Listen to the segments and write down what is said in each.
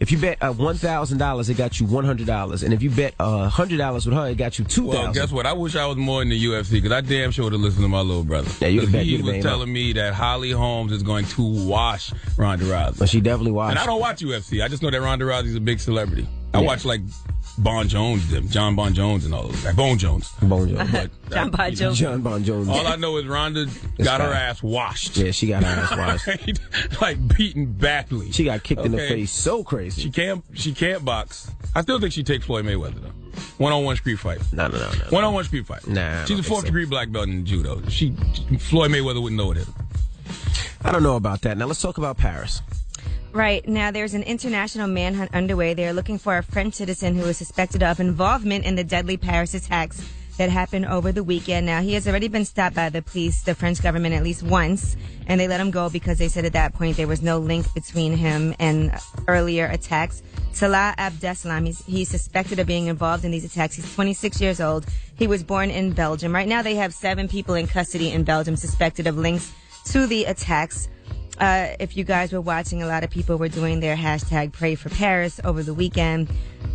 If you bet $1,000, it got you $100. And if you bet $100 with her, it got you $2,000. Well, guess what? I wish I was more in the UFC because I damn sure would have listened to my little brother. Yeah, he was telling me that Holly Holmes is going to wash Ronda Rousey. But she definitely washed. And I don't watch UFC. I just know that Ronda Rousey's a big celebrity. I watch like Bon Jones, John Bon Jones, and all those. Like Bone Jones. But, John Bon Jones. John Bon Jones. All I know is Ronda got her ass washed. Yeah, she got her ass washed. Like beaten badly. She got kicked in the face so crazy. She can't box. I still think she'd take Floyd Mayweather though. One-on-one street fight. No. One-on-one street fight. Nah. She's a fourth degree black belt in judo. Floyd Mayweather wouldn't know it. I don't know about that. Now let's talk about Paris. Right. Now, there's an international manhunt underway. They're looking for a French citizen who is suspected of involvement in the deadly Paris attacks that happened over the weekend. Now, he has already been stopped by the police, the French government, at least once, and they let him go because they said at that point there was no link between him and earlier attacks. Salah Abdeslam, he's suspected of being involved in these attacks. He's 26 years old. He was born in Belgium. Right now, they have 7 people in custody in Belgium suspected of links to the attacks. If you guys were watching, a lot of people were doing their hashtag Pray for Paris over the weekend.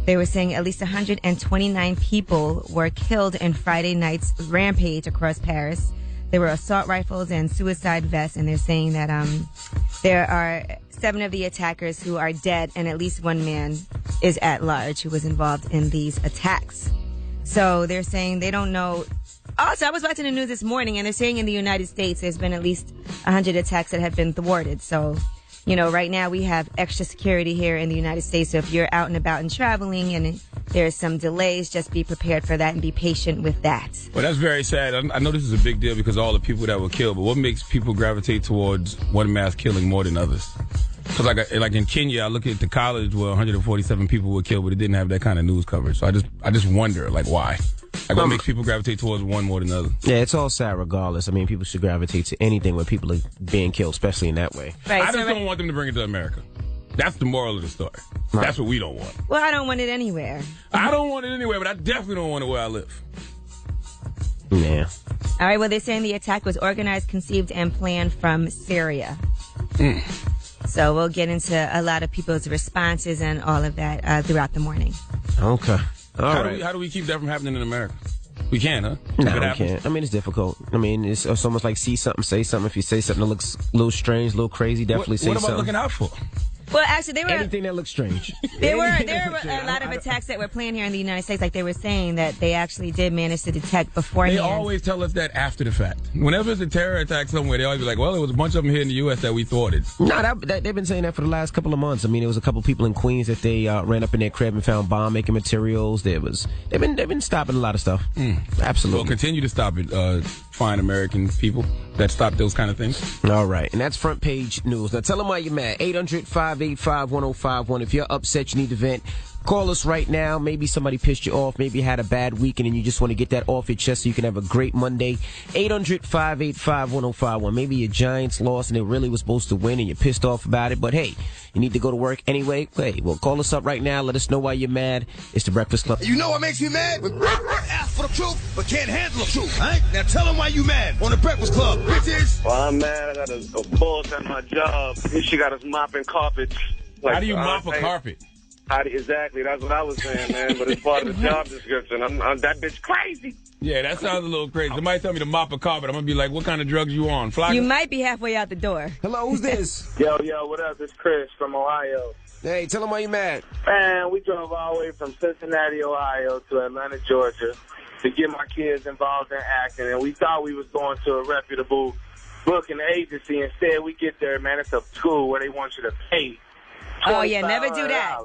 They were saying at least 129 people were killed in Friday night's rampage across Paris. There were assault rifles and suicide vests, and they're saying that there are 7 of the attackers who are dead, and at least 1 man is at large who was involved in these attacks. So they're saying they don't know. Also, I was watching the news this morning, and they're saying in the United States there's been at least 100 attacks that have been thwarted. So, right now we have extra security here in the United States. So if you're out and about and traveling and there's some delays, just be prepared for that and be patient with that. Well, that's very sad. I know this is a big deal because of all the people that were killed, but what makes people gravitate towards one mass killing more than others? Because like in Kenya, I look at the college where 147 people were killed, but it didn't have that kind of news coverage. So I just wonder, why? Like, what makes people gravitate towards one more than the other? Yeah, it's all sad regardless. I mean, people should gravitate to anything where people are being killed, especially in that way. Right, I just don't want them to bring it to America. That's the moral of the story. Right. That's what we don't want. Well, I don't want it anywhere. I don't want it anywhere, but I definitely don't want it where I live. Yeah. All right, well, they're saying the attack was organized, conceived, and planned from Syria. So we'll get into a lot of people's responses and all of that throughout the morning. Okay. How do we keep that from happening in America? We can, huh? No, we can't. I mean, it's difficult. I mean, it's almost like see something, say something. If you say something that looks a little strange, a little crazy, definitely say something. What about looking out for? Well, actually, there were anything that looks strange. There were a lot of attacks that were planned here in the United States. Like they were saying that they actually did manage to detect beforehand. They always tell us that after the fact. Whenever it's a terror attack somewhere, they always be like, "Well, there was a bunch of them here in the U.S. that we thwarted." No, they've been saying that for the last couple of months. I mean, there was a couple people in Queens that they ran up in their crib and found bomb making materials. They've been stopping a lot of stuff. Absolutely. Well, continue to stop it. Fine American people that stop those kind of things. All right, and that's front page news. Now tell them why you're mad. 800-585-1051. If you're upset, you need to vent. Call us right now. Maybe somebody pissed you off. Maybe you had a bad weekend and you just want to get that off your chest so you can have a great Monday. 800-585-1051. Maybe your Giants lost and they really was supposed to win and you're pissed off about it. But hey, you need to go to work anyway. Hey, well, call us up right now. Let us know why you're mad. It's the Breakfast Club. You know what makes me mad? When ask for the truth, but can't handle the truth. All right? Now tell them why you mad on the Breakfast Club, bitches. Well, I'm mad. I got a boss at my job. She got us mopping carpets. How do you mop a carpet? Exactly, that's what I was saying, man. But it's part of the job description. I'm that bitch crazy. Yeah, that sounds a little crazy. Somebody tell me to mop a carpet. I'm going to be like, what kind of drugs you on? You might be halfway out the door. Hello, who's this? Yo, what up? It's Chris from Ohio. Hey, tell them why you mad. Man, we drove all the way from Cincinnati, Ohio to Atlanta, Georgia to get my kids involved in acting. And we thought we was going to a reputable booking agency. Instead, we get there, man, it's a school where they want you to pay. Oh, yeah, never do that.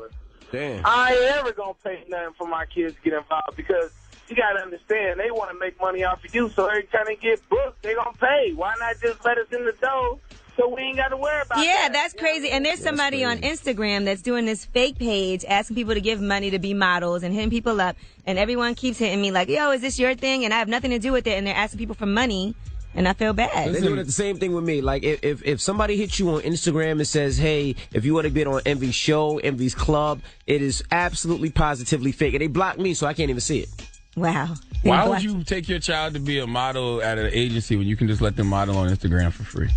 Damn. I ain't ever gonna pay nothing for my kids to get involved because you gotta understand they want to make money off of you. So every time they get booked, they gonna pay. Why not just let us in the door so we ain't got to worry about? Yeah, that's crazy. And there's somebody on Instagram that's doing this fake page asking people to give money to be models and hitting people up, and everyone keeps hitting me like, "Yo, is this your thing?" And I have nothing to do with it, and they're asking people for money. And I feel bad. They're doing the same thing with me. Like, if somebody hits you on Instagram and says, hey, if you want to be on Envy's show, Envy's club, it is absolutely positively fake. And they block me, so I can't even see it. Wow. Why would you take your child to be a model at an agency when you can just let them model on Instagram for free?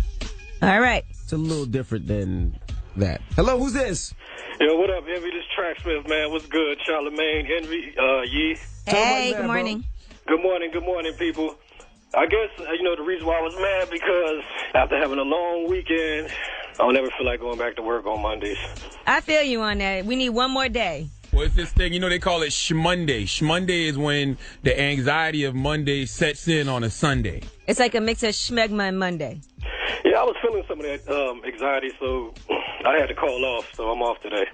All right. It's a little different than that. Hello, who's this? Yo, what up, Envy? This Tracksmith, man. What's good? Charlamagne, Envy, Yee. Hey, good morning. Good morning, people. I guess, the reason why I was mad because after having a long weekend, I don't ever feel like going back to work on Mondays. I feel you on that. We need one more day. Well, it's this thing, they call it Shmonday. Shmonday is when the anxiety of Monday sets in on a Sunday. It's like a mix of Schmegma and Monday. Yeah, I was feeling some of that anxiety, so I had to call off, so I'm off today.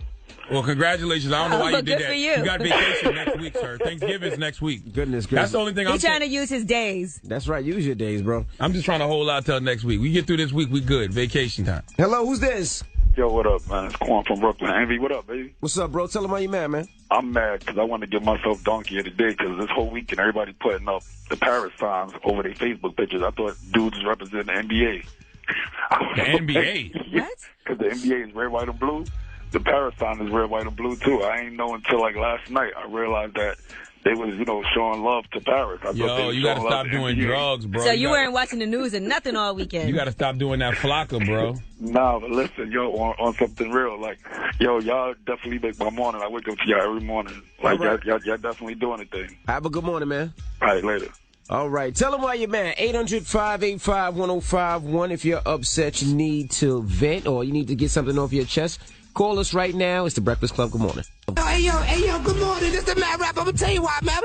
Well, congratulations. I don't know why you did good that. for you. Got vacation next week, sir. Thanksgiving's next week. Goodness gracious. That's the only thing I'm He's trying to use his days. That's right. Use your days, bro. I'm just trying to hold out till next week. We get through this week, we good. Vacation time. Hello, who's this? Yo, what up, man? It's Quan from Brooklyn. Envy, what up, baby? What's up, bro? Tell him why you mad, man. I'm mad because I want to give myself donkey of the day because this whole weekend everybody putting up the Paris signs over their Facebook pictures. I thought dudes was representing the NBA. The NBA? What? Because the NBA is red, white, and blue. The Paris sign is red, white, and blue, too. I ain't know until, last night. I realized that they was, showing love to Paris. Yo, you got to stop doing drugs, bro. So you weren't watching the news or nothing all weekend. You got to stop doing that flocka, bro. Nah, but listen, on something real. Y'all definitely make my morning. I wake up to y'all every morning. Y'all definitely doing a thing. Have a good morning, man. All right, later. All right. Tell them why you're mad. 800-585-1051. If you're upset, you need to vent or you need to get something off your chest, call us right now. It's the Breakfast Club. Good morning. Hey, yo, good morning. This is the Mad Rap. I'm gonna tell you why, man.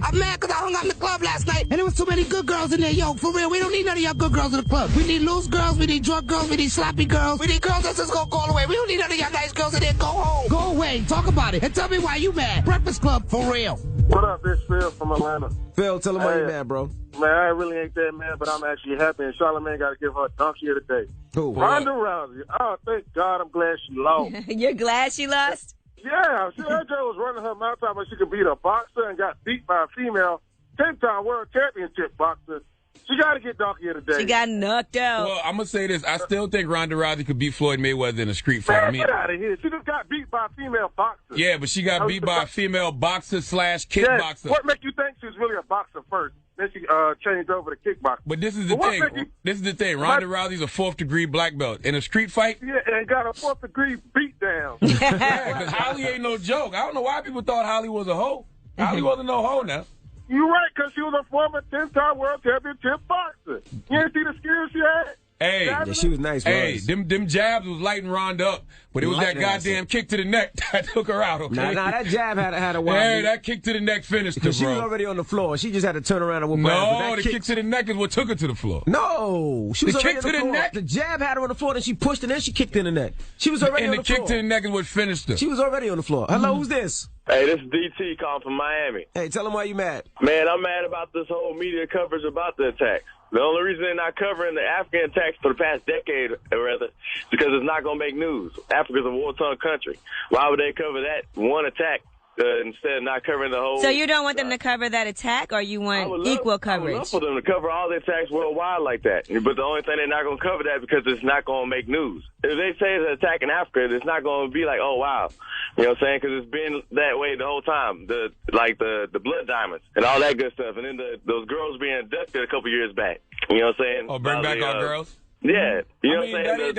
I'm mad because I hung out in the club last night, and there was too many good girls in there. Yo, for real, we don't need none of y'all good girls in the club. We need loose girls, we need drunk girls, we need sloppy girls, we need girls that's just gonna go all the way. We don't need none of y'all nice girls in there. Go home. Go away. Talk about it. And tell me why you mad. Breakfast Club, for real. What up, this Phil from Atlanta. Phil, tell them why you're mad, bro. Man, I really ain't that mad, but I'm actually happy, and Charlamagne got to give her a donkey of the day. Who? Ronda Rousey. Oh, thank God, I'm glad she lost. You're glad she lost? Yeah, that girl was running her mouth out, but she could beat a boxer and got beat by a female 10-time world championship boxer. She got to get donkey of the day. She got knocked out. Well, I'm going to say this. I still think Ronda Rousey could beat Floyd Mayweather in a street fight. Man, get out of here. She just got beat by a female boxer. Yeah, but she got beat by a female boxer / kickboxer. Yeah. What make you think she was really a boxer first? Then she changed over to kickboxing. But this is the thing. Ronda Rousey's a 4th-degree black belt. In a street fight? Yeah, and got a 4th-degree beat down. Yeah, because Holly ain't no joke. I don't know why people thought Holly was a hoe. Holly wasn't no hoe now. You're right, because she was a former 10-time world championship boxer. You didn't see the skills she had? Hey, yeah, she was nice. Hey, them jabs was lighting Ronda up, but it was that goddamn kick to the neck that took her out. Okay, nah, that jab had a while. Hey, that kick to the neck finished her, bro. She was already on the floor. She just had to turn around and whoop her ass. No, the kick to the neck is what took her to the floor. No, she was the already kick on to the floor. neck. The jab had her on the floor, then she pushed and then she kicked in the neck. She was already on the floor. And the kick to the neck is what finished her. She was already on the floor. Hello, who's this? Hey, this is DT calling from Miami. Hey, tell them why you mad. Man, I'm mad about this whole media coverage about the attacks. The only reason they're not covering the African attacks for the past decade, or rather, is because it's not going to make news. Africa's a war-torn country. Why would they cover that one attack instead of not covering the whole... So you don't want them to cover that attack, or you want equal coverage? I would love for them to cover all the attacks worldwide like that. But the only thing they're not going to cover that because it's not going to make news. If they say it's an attack in Africa, it's not going to be like, oh, wow. You know what I'm saying? Because it's been that way the whole time. The blood diamonds and all that good stuff. And then those girls being abducted a couple years back. You know what I'm saying? Oh, bring back our girls? Yeah. You know what I'm saying?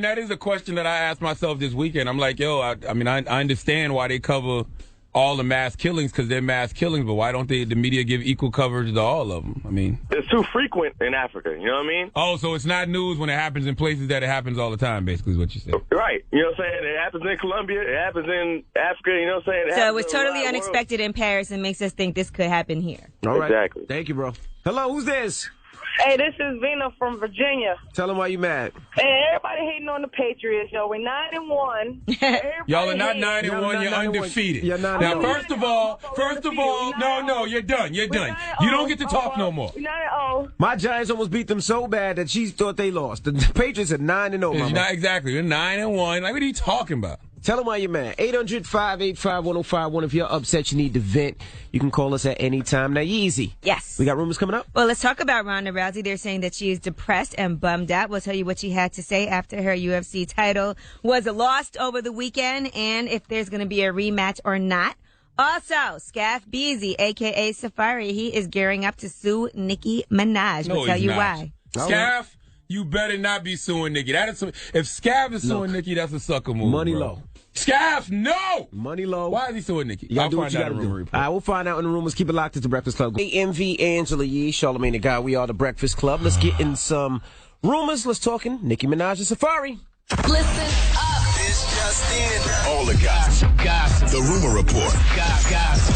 That is a question that I asked myself this weekend. I'm like, yo, I understand why they cover all the mass killings because they're mass killings, but why don't the media give equal coverage to all of them? I mean, it's too frequent in Africa. You know what I mean? Oh, so it's not news when it happens in places that it happens all the time, basically, is what you said. Right. You know what I'm saying? It happens in Colombia. It happens in Africa. You know what I'm saying? So it was totally unexpected in Paris and makes us think this could happen here. All right. Exactly. Thank you, bro. Hello, who's this? Hey, this is Vina from Virginia. Tell them why you mad. Hey, everybody hating on the Patriots, yo. We're 9-1. Y'all are not 9-1. You're undefeated. You're not now, first of all, no, you're done. You're done. You don't get to talk no more. 9-0. My Giants almost beat them so bad that she thought they lost. The Patriots are 9-0. You're not exactly. You're 9-1. Like, what are you talking about? Tell them why you're mad. 800-585-1051. If you're upset, you need to vent. You can call us at any time. Now, Yeezy. Yes. We got rumors coming up? Well, let's talk about Ronda Rousey. They're saying that she is depressed and bummed out. We'll tell you what she had to say after her UFC title was lost over the weekend and if there's going to be a rematch or not. Also, Scaff Beezy, a.k.a. Safari, he is gearing up to sue Nicki Minaj. We'll tell you why. Scaff, You better not be suing Nicki. That is if Scav is suing Nicki, that's a sucker move. Money bro. low. Scav, no! Money low. Why is he suing Nicki? You gotta do what you gotta do. All right, we'll find out in the rumors. Keep it locked at the Breakfast Club. AMV, Angela Yee, Charlamagne the Guy. We are the Breakfast Club. Let's get in some rumors. Let's talk in Nicki Minaj and Safari. Listen up. It's just in. All the gossip. The Rumor Report.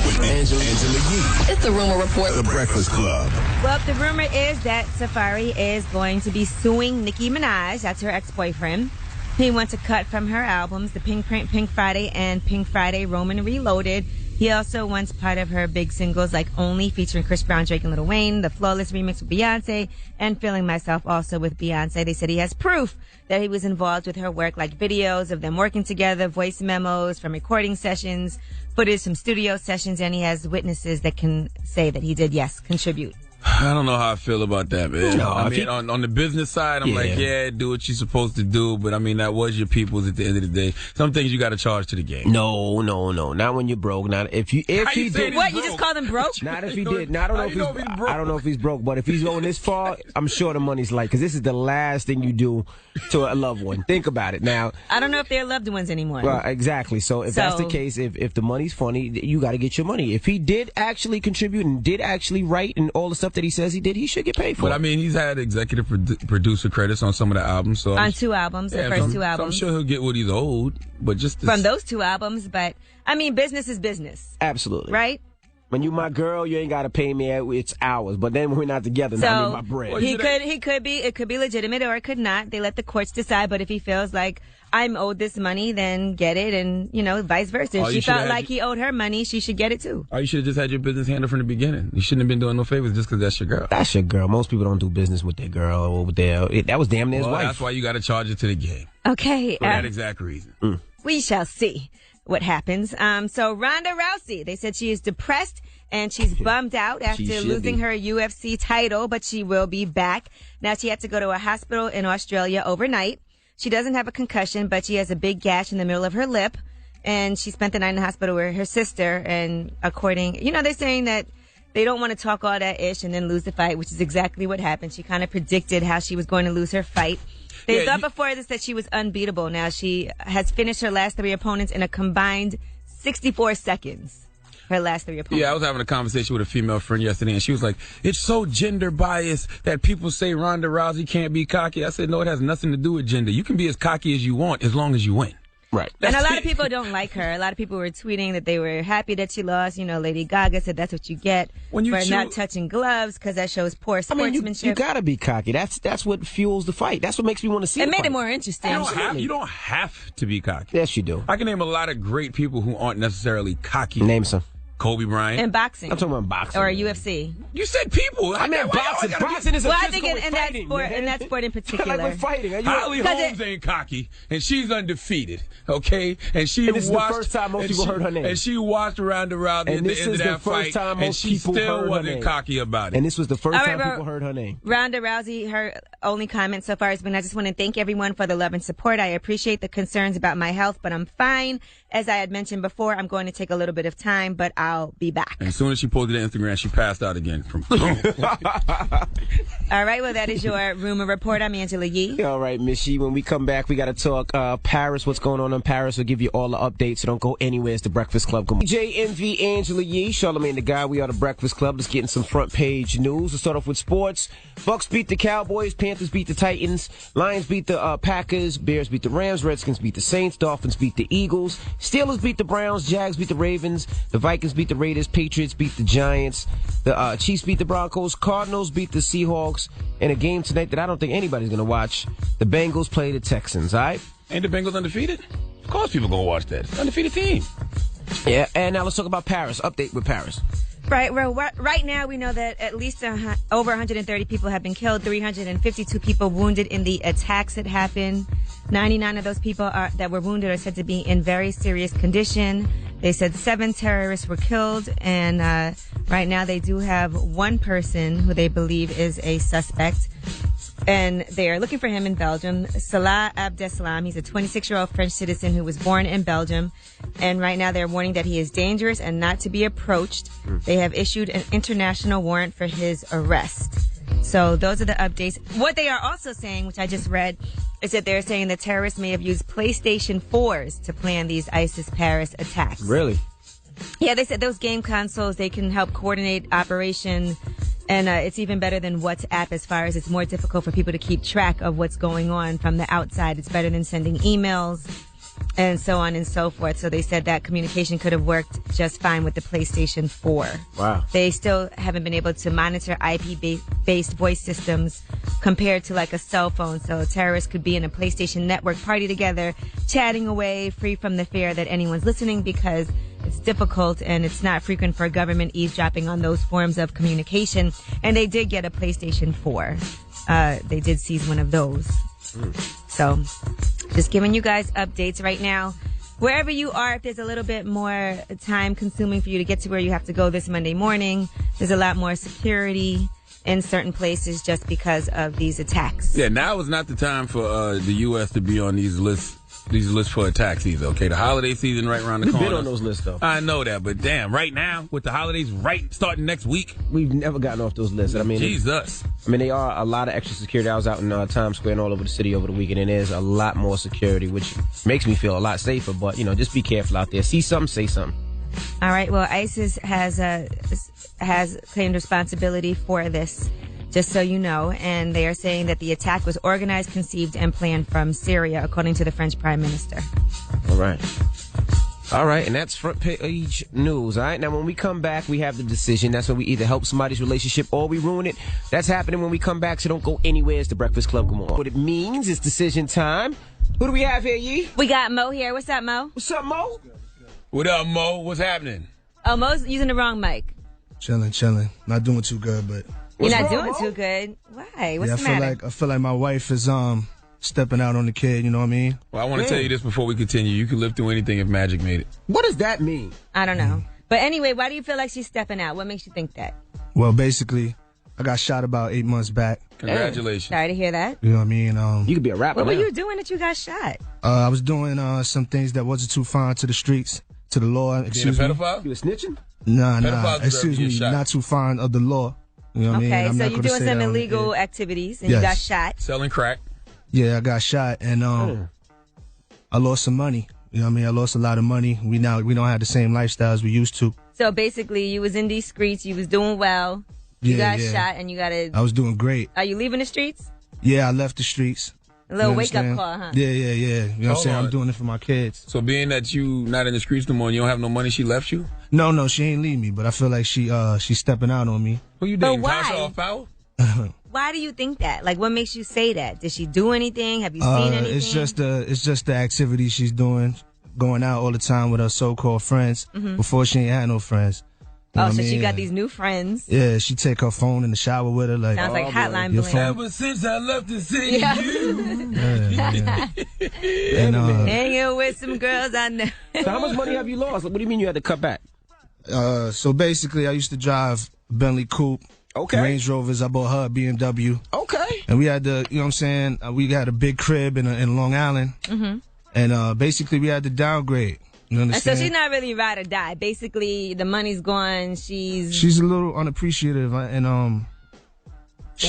With Angela Yee. It's the Rumor Report. The Breakfast Club. Well, the rumor is that Safari is going to be suing Nicki Minaj. That's her ex-boyfriend. He wants a cut from her albums, The Pink Print, Pink Friday, and Pink Friday Roman Reloaded. He also wants part of her big singles like Only, featuring Chris Brown, Drake, and Lil Wayne, the Flawless remix with Beyonce, and Feeling Myself also with Beyonce. They said he has proof that he was involved with her work, like videos of them working together, voice memos from recording sessions, footage from studio sessions, and he has witnesses that can say that he did, yes, contribute. I don't know how I feel about that, man. No, I mean, on the business side, I'm like, yeah, do what you're supposed to do. But I mean, that was your people's at the end of the day. Some things you got to charge to the game. No. Not when you're broke. Not if he did. What? You just called him broke? Not if he did. Now, I don't know if he's broke, but if he's going this far, I'm sure the money's light, because this is the last thing you do to a loved one. Think about it. Now, I don't know if they're loved ones anymore. Well, exactly. So if that's the case, if the money's funny, you got to get your money. If he did actually contribute and did actually write and all the stuff that he says he did, he should get paid for it. But I mean, he's had executive producer credits on some of the albums. So on 2 albums, the first 2 albums. So I'm sure he'll get what he's owed. But just from those 2 albums. But I mean, business is business. Absolutely. Right? When you my girl, you ain't got to pay me. It's ours. But then when we're not together, now I need my bread. Well, it could be legitimate or it could not. They let the courts decide. But if he feels like I'm owed this money, then get it, and vice versa. If she felt like he owed her money, she should get it too. Or you should have just had your business handled from the beginning. You shouldn't have been doing no favors just because that's your girl. That's your girl. Most people don't do business with their girl or with that was damn near his wife. That's why you got to charge it to the game. Okay. For that exact reason. We shall see what happens. So Ronda Rousey, they said she is depressed and she's bummed out after losing her UFC title, but she will be back. Now she had to go to a hospital in Australia overnight. She doesn't have a concussion, but she has a big gash in the middle of her lip, and she spent the night in the hospital with her sister. And they're saying that they don't want to talk all that ish and then lose the fight, which is exactly what happened. She kind of predicted how she was going to lose her fight. They thought before this that she was unbeatable. Now she has finished her last 3 opponents in a combined 64 seconds. Her last 3 opponents. Yeah, I was having a conversation with a female friend yesterday, and she was like, it's so gender biased that people say Ronda Rousey can't be cocky. I said, no, it has nothing to do with gender. You can be as cocky as you want as long as you win. Right. And a lot of people don't like her. A lot of people were tweeting that they were happy that she lost. Lady Gaga said that's what you get for not touching gloves, because that shows poor sportsmanship. You gotta be cocky. That's what fuels the fight. That's what makes me want to see it. It made it more interesting. You don't have to be cocky. Yes, you do. I can name a lot of great people who aren't necessarily cocky. Name some. Kobe Bryant. And boxing. I'm talking about boxing. Or UFC. You said people. I meant boxing. Boxing is a physical fighting. In that sport in particular. Like we're fighting. Holly Holmes ain't cocky, and she's undefeated, okay? And this is the first time most people heard her name. And she watched Ronda Rousey at the end of that fight, and she still wasn't cocky about it. And this was the first time people heard her name. Ronda Rousey, her only comment so far has been, I just want to thank everyone for the love and support. I appreciate the concerns about my health, but I'm fine. As I had mentioned before, I'm going to take a little bit of time, but I'll be back. And as soon as she posted it to Instagram, she passed out again. All right, well, that is your Rumor Report. I'm Angela Yee. All right, Miss Yee. When we come back, we got to talk Paris. What's going on in Paris? We'll give you all the updates, so don't go anywhere. It's the Breakfast Club. JMV, Angela Yee, Charlamagne the Guy. We are the Breakfast Club. Let's get in some front page news. Let's start off with sports. Bucks beat the Cowboys. Panthers beat the Titans. Lions beat the Packers. Bears beat the Rams. Redskins beat the Saints. Dolphins beat the Eagles. Steelers beat the Browns. Jags beat the Ravens. The Vikings beat the Raiders. Patriots beat the Giants. The Chiefs beat the Broncos. Cardinals beat the Seahawks. In a game tonight that I don't think anybody's going to watch, the Bengals play the Texans, all right? Ain't the Bengals undefeated? Of course people going to watch that. It's an undefeated team. Yeah, and now let's talk about Paris. Update with Paris. Right. Well, right now we know that at least over 130 people have been killed, 352 people wounded in the attacks that happened. 99 of those people that were wounded are said to be in very serious condition. They said 7 terrorists were killed, and right now they do have one person who they believe is a suspect. And they are looking for him in Belgium. Salah Abdeslam, he's a 26-year-old French citizen who was born in Belgium. And right now they're warning that he is dangerous and not to be approached. They have issued an international warrant for his arrest. So those are the updates. What they are also saying, which I just read, is that they're saying the terrorists may have used PlayStation 4s to plan these ISIS Paris attacks. Really? Yeah, they said those game consoles, they can help coordinate operation, and it's even better than WhatsApp as far as it's more difficult for people to keep track of what's going on from the outside. It's better than sending emails and so on and so forth. So they said that communication could have worked just fine with the PlayStation 4. Wow. They still haven't been able to monitor IP-based voice systems compared to like a cell phone. So terrorists could be in a PlayStation network party together, chatting away, free from the fear that anyone's listening, because it's difficult and it's not frequent for government eavesdropping on those forms of communication. And they did get a PlayStation 4. They did seize one of those. So just giving you guys updates right now. Wherever you are, if there's a little bit more time consuming for you to get to where you have to go this Monday morning, there's a lot more security in certain places just because of these attacks. Yeah, now is not the time for the U.S. to be on these lists for attacks either, okay? The holiday season right around the corner. We've been on those lists, though. I know that, but damn, right now, with the holidays starting next week. We've never gotten off those lists. I mean, Jesus. They are a lot of extra security. I was out in Times Square and all over the city over the weekend, and there's a lot more security, which makes me feel a lot safer. But, just be careful out there. See something, say something. All right, well, ISIS has claimed responsibility for this, just so you know, and they are saying that the attack was organized, conceived, and planned from Syria, according to the French Prime Minister. All right, and that's front page news. All right, now when we come back, we have the decision. That's when we either help somebody's relationship or we ruin it. That's happening when we come back, so don't go anywhere. It's the Breakfast Club. Come on. What it means is decision time. Who do we have here, Yee? We got Mo here. What's up, Mo? What's up, Mo? What up, Mo? What's happening? Oh, Mo's using the wrong mic. Chilling. Not doing too good, but... You're not doing too good. Why? What's the matter? I feel like my wife is stepping out on the kid, you know what I mean? Well, I want to tell you this before we continue. You can live through anything if magic made it. What does that mean? I don't know. But anyway, why do you feel like she's stepping out? What makes you think that? Well, basically, I got shot about 8 months back. Congratulations. Sorry to hear that. You know what I mean? You could be a rapper. What were you doing that you got shot? I was doing some things that wasn't too fine to the streets, to the law. Excuse me. Being a pedophile? You were snitching? Nah. Excuse me. Not too fine of the law. You know what I mean? Okay, I'm so not you're gonna doing say some that illegal activities and you got shot. Selling crack. Yeah, I got shot and I lost some money. You know what I mean? I lost a lot of money. We don't have the same lifestyle as we used to. So basically, you was in these streets, you was doing well, you got shot, and you got to... I was doing great. Are you leaving the streets? Yeah, I left the streets. A little wake-up call, huh? Yeah. You know what I'm saying? I'm doing it for my kids. So being that you not in the streets no more and you don't have no money, she left you? No, she ain't leave me, but I feel like she's stepping out on me. Who you dating, Tasha or Fowl? Why do you think that? Like, what makes you say that? Did she do anything? Have you seen anything? It's just the activity she's doing, going out all the time with her so-called friends. Before she ain't had no friends. You know so I mean? She got these new friends. Yeah, she take her phone in the shower with her. Like, sounds like hotline bling. Ever since I left the city, And hanging with some girls I know. So how much money have you lost? What do you mean you had to cut back? So basically, I used to drive Bentley Coupe. Okay. Range Rovers. I bought her a BMW. Okay. And we had you know what I'm saying? We got a big crib in Long Island. And basically, we had to downgrade. You understand? And so she's not really ride or die. Basically, the money's gone. She's a little unappreciative, and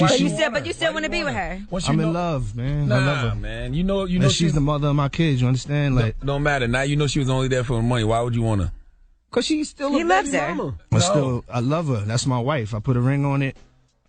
But you still want to be with her. I'm in love, man. I love her, man. You know. She's the mother of my kids. You understand? Like, don't matter. Now you know she was only there for the money. Why would you want her? Cause she's still he loves her. Mama. But still, I love her. That's my wife. I put a ring on it,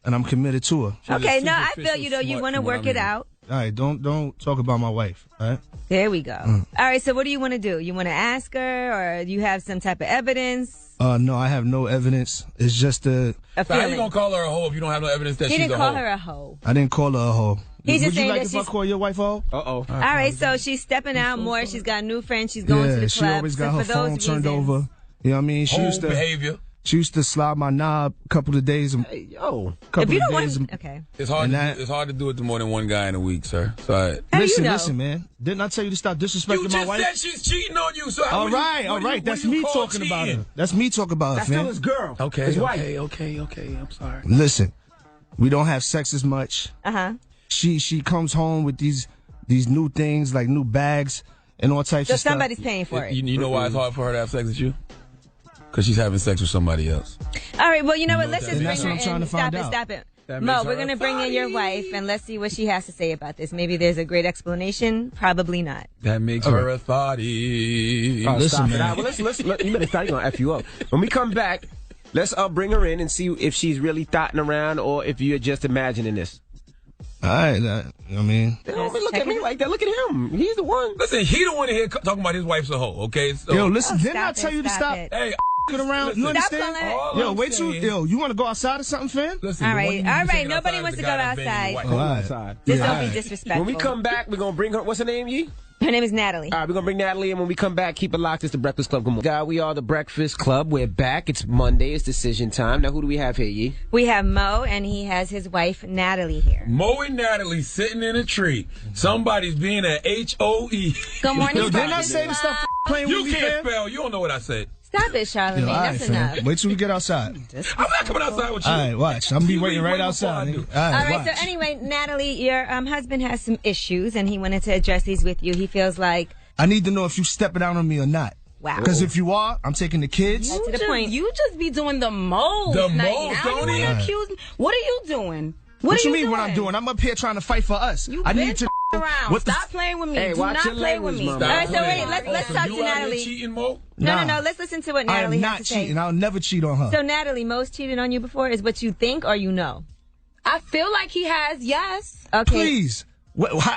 and I'm committed to her. Okay, no, I feel you though. You want to work it out. All right, don't talk about my wife. All right. There we go. All right, so what do you want to do? You want to ask her, or you have some type of evidence? No, I have no evidence. It's just a feeling. How you gonna call her a hoe if you don't have no evidence that she's a hoe? He didn't call her a hoe. I didn't call her a hoe. He's just Would you saying like that if I call your wife a hoe? All right, so she's stepping out more. She's got new friends. She's going to the club. She always got her phone turned over. You know what I mean? Behavior. She used to slide my knob a couple of days. If you don't want, okay. It's hard to do it to more than one guy in a week, sir. So listen, man. Didn't I tell you to stop disrespecting my wife? You just said she's cheating on you. So all right. That's me talking about her. That's me talking about her, That's still his girl. Okay, his wife. Okay. I'm sorry. Listen, we don't have sex as much. She comes home with these new things, like new bags and all types of stuff. So somebody's paying for it. You know why it's hard for her to have sex with you? Because she's having sex with somebody else. All right, well, you know what? Let's just bring her in. Stop it. Mo, we're going to bring in your wife, and let's see what she has to say about this. Maybe there's a great explanation. Probably not. That makes her a thotty. Oh, listen, man. Well, let's, you better start. He's going to F you up. When we come back, let's bring her in and see if she's really thotting around or if you're just imagining this. All right, I mean. They don't look at me like that. Look at him. He's the one. Listen, he the one here talking about his wife's a hoe, okay? So, yo, listen, didn't I tell you to stop? Hey, around. You understand? Yo, wait till you want to go outside or something, fam? Listen, all right. Nobody wants to go outside. Just don't be disrespectful. When we come back, we're gonna bring her. What's her name, Yee? Her name is Natalie. All right, we're going to bring Natalie in. When we come back, keep it locked. It's the Breakfast Club. Good morning. God, we are the Breakfast Club. We're back. It's Monday. It's decision time. Now, who do we have here, Yee? We have Mo, and he has his wife, Natalie, here. Mo and Natalie sitting in a tree. Somebody's being a H-O-E. Good morning. Yo, didn't I say to stop playing with me, You can't fam? spell. You don't know what I said. Stop it, Charlamagne. That's enough. Wait till we get outside. I'm not coming outside with you. All right, watch. I'm going to be waiting right outside. All right, so anyway, Natalie, your husband has some issues, and he wanted to address these with you. He feels like... I need to know if you stepping out on me or not. Wow. Because if you are, I'm taking the kids. To the point. You just be doing the most. The like, most, now don't you want to accuse me? What are you doing? What you mean what I'm doing? I'm up here trying to fight for us. You I need to around. Stop playing with me. Hey, Do watch not your play with me. language, All right, so wait, let's talk to Natalie. Cheating, Mo? No. Let's listen to what Natalie has to say. I am not cheating. I'll never cheat on her. So, Natalie, Mo's cheated on you before is what you think or you know? I feel like he has, yes. Okay. Please.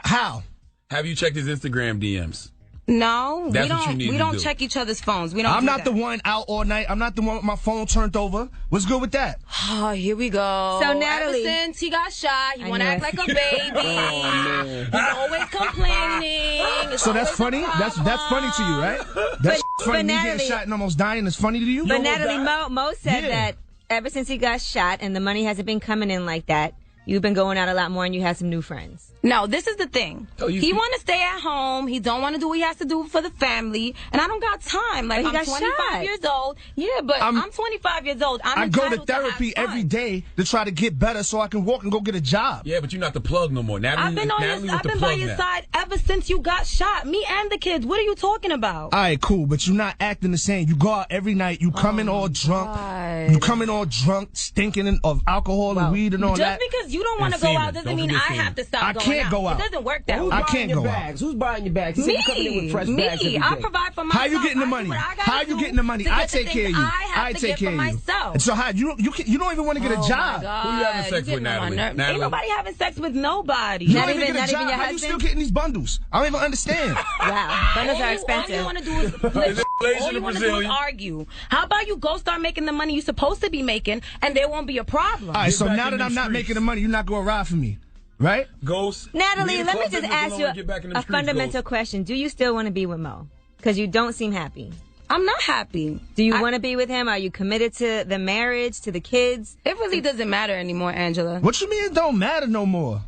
How? Have you checked his Instagram DMs? No, That's what you need we to don't do. check each other's phones. We don't. I'm not the one out all night. I'm not the one with my phone turned over. What's good with that? Oh, here we go. So, Natalie, ever since he got shot, he want to act like a baby. He's always complaining. So that's funny. That's funny to you, right? That's funny. Me Natalie, getting shot and almost dying is funny to you. But Natalie, Mo said that ever since he got shot and the money hasn't been coming in like that, you've been going out a lot more and you have some new friends. No, this is the thing. He want to stay at home. He don't want to do what he has to do for the family. And I don't got time. Like, I'm 25 years old. Yeah, but I'm 25 years old. I go to therapy every day to try to get better so I can walk and go get a job. Yeah, but you're not the plug no more. Natalie, I've been by your side ever since you got shot. Me and the kids. What are you talking about? All right, cool. But you're not acting the same. You go out every night. You come in all drunk. You come in all drunk, stinking of alcohol and weed and all that. Just because you don't want to go out doesn't mean I have to stop going out. I can't go out. It doesn't work that way. I can't go out. Who's buying your bags? Me. I provide for myself. How you getting the money? How you getting the money? I take care of you. I take care of you. So how you don't even want to get a job? Who you having sex with, Natalie? Ain't nobody having sex with nobody. You don't even get a job. How you still getting these bundles? I don't even understand. Wow, bundles are expensive. All you want to do is flip. All you want to do is argue. How about you go start making the money you're supposed to be making, and there won't be a problem. All right, so now that I'm not making the money, you're not going to ride for me. Right? Ghost. Natalie, let me just ask you a fundamental question. Do you still want to be with Mo? Because you don't seem happy. I'm not happy. Do you want to be with him? Are you committed to the marriage, to the kids? It really doesn't matter anymore, Angela. What you mean it don't matter no more?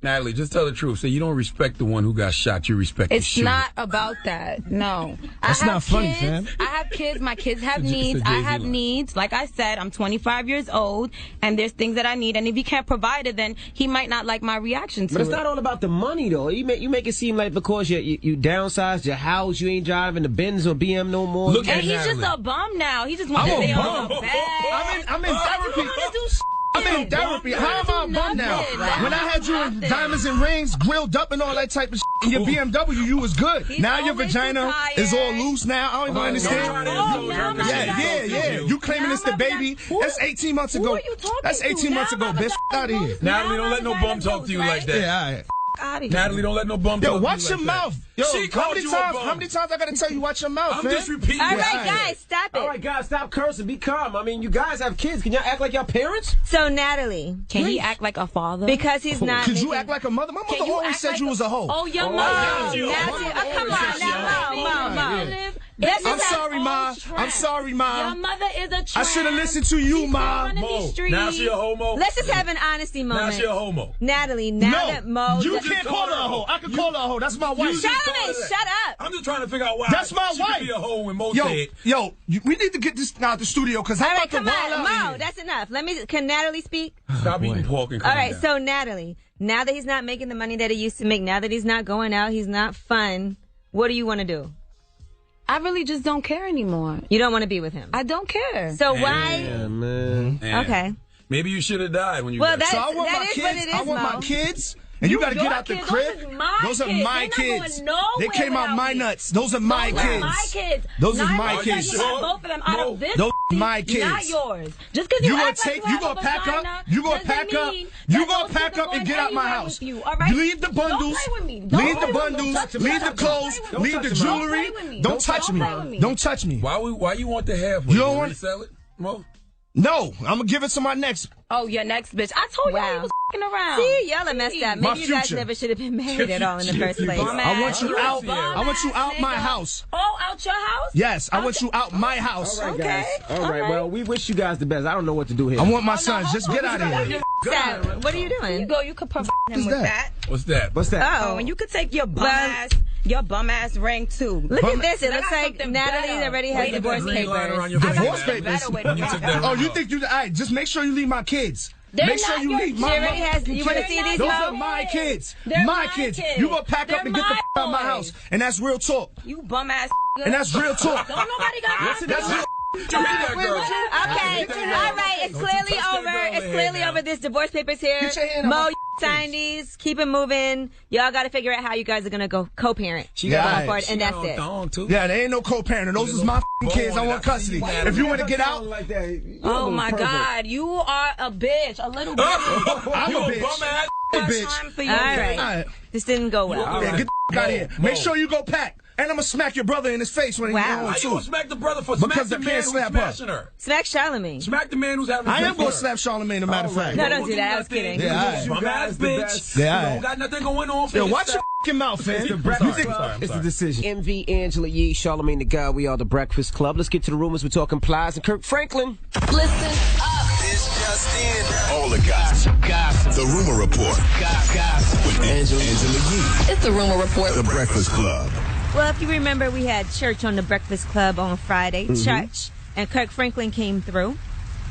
Natalie, just tell the truth. Say you don't respect the one who got shot. You respect the shooter. It's not about that. No. That's not funny, fam. I have kids. My kids have needs. I have needs. Like I said, I'm 25 years old, and there's things that I need. And if he can't provide it, then he might not like my reaction to it. But it's not all about the money, though. You make it seem like because you downsized your house, you ain't driving the Benz or BM no more. Look at and he's Natalie. just a bum now. He just wants to stay on the bed. I'm in therapy. I'm in therapy. How am I a bum now? When I had you in diamonds and rings, grilled up and all that type of shit, in your BMW, you was good. Now your vagina is all loose now. I don't even understand. Yeah. You claiming it's the baby. That's 18 months ago. That's 18 months ago, bitch. Out of here. Natalie, don't let no bum talk to you like that. Yeah, all right. Natalie, don't let no bum talk to you like that. Watch your mouth. Yo, how many times I gotta tell you watch your mouth, I'm just repeating. All right, guys, stop it. All right, guys, stop cursing. Be calm. I mean, you guys have kids. Can y'all act like y'all parents? So, Natalie. Can he act like a father? Because he's not. Could you act like a mother? My mother always said you was a hoe. Oh, your mother. Come on now, Mo. I'm sorry, Ma. I'm sorry, Ma. Your mother is a tramp. I should have listened to you, Ma. Mo, now she a homo. Let's just have an honesty moment. Now she a homo. Natalie, now that Mo... You can't call her a hoe. I can call her a hoe. That's my wife. Charlamagne, shut up. I'm just trying to figure out why. That's my she wife. Could be a hoe when Mo said. We need to get this out the studio because I'm about to wild out here. Mo, that's enough. Can Natalie speak? Stop eating pork and all right, so Natalie, now that he's not making the money that he used to make, now that he's not going out, he's not fun, what do you want to do? I really just don't care anymore. You don't want to be with him? I don't care. So why? Yeah, man. Okay. Maybe you should have died when you Well, got So I want that my is kids. what it is, I want my Mo. kids. And you got to get out the crib. Those are my kids. They not going They came out my nuts. Those are my Those kids. are my kids. Those are Not my yours. kids. You got both of them out of this. Those pussy, my kids. Not yours. Just because you gonna act like you gonna pack up. You gonna pack up. You gonna pack up and get out my house. You, all right? Leave the bundles. Don't play with me. Don't Leave play the with me. bundles. Don't Leave the touch clothes. me. Leave the jewelry. Don't touch me. Don't touch me. Why you want the half? You don't want resell it, Mo? No, I'm gonna give it to my next. Oh, your next bitch. I told y'all you was f***ing around. See, y'all are messed up. My Maybe you guys future. never should have been married at all in the first place. I want you out. I want you out my house. Oh, out your house? Yes, I want you out my house. All right, guys. All right, well, we wish you guys the best. I don't know what to do here. I want my sons. Just get out of here. What are you doing? You could provide him with that. What's that? What's that? Oh, and you could take your bum ass ring too. Look at this. It looks like Natalie already has divorce papers. Divorce papers? Oh, you think you... All right, just make sure you leave my kids. Make sure you leave my kids. You want to see these? Those are my kids. My kids. You gonna pack up and get the f out of my house. And that's real talk. You bum ass. And that's real talk. Don't nobody got That's real. Okay, all right. It's clearly over. It's clearly over. This divorce papers here. Get your hand Mo, sign these. Keep it moving. Y'all got to figure out how you guys are gonna go co-parent. And that's it. Yeah, there ain't no co-parenting. Those is my kids. I want custody. If you want to get out, oh my God, you are a bitch. A little bitch. I'm a bitch. All right. This didn't go well. Yeah, get the out of here. Make sure you go pack. And I'm gonna smack your brother in his face when he goes Why you gonna smack the brother for because smacking I the man can't who's slap smashing her. her? Smack Charlamagne. Smack the man who's having I sex am gonna with her. slap Charlamagne, a matter of fact. No, don't do that. I was kidding. Yeah, all right. Bum ass bitch. Yeah, all You right. don't got nothing going on for Yo, yourself. watch your f***ing mouth, man. It's the decision. MV, Angela Yee, Charlamagne the God. We are the Breakfast Club. Let's get to the rumors. We're talking Plies and Kirk Franklin. Listen up. It's just in. All the gossip. The Rumor Report. With Angela Yee. It's the Rumor Report. The Breakfast Club. Well, if you remember, we had church on the Breakfast Club on Friday, church, and Kirk Franklin came through.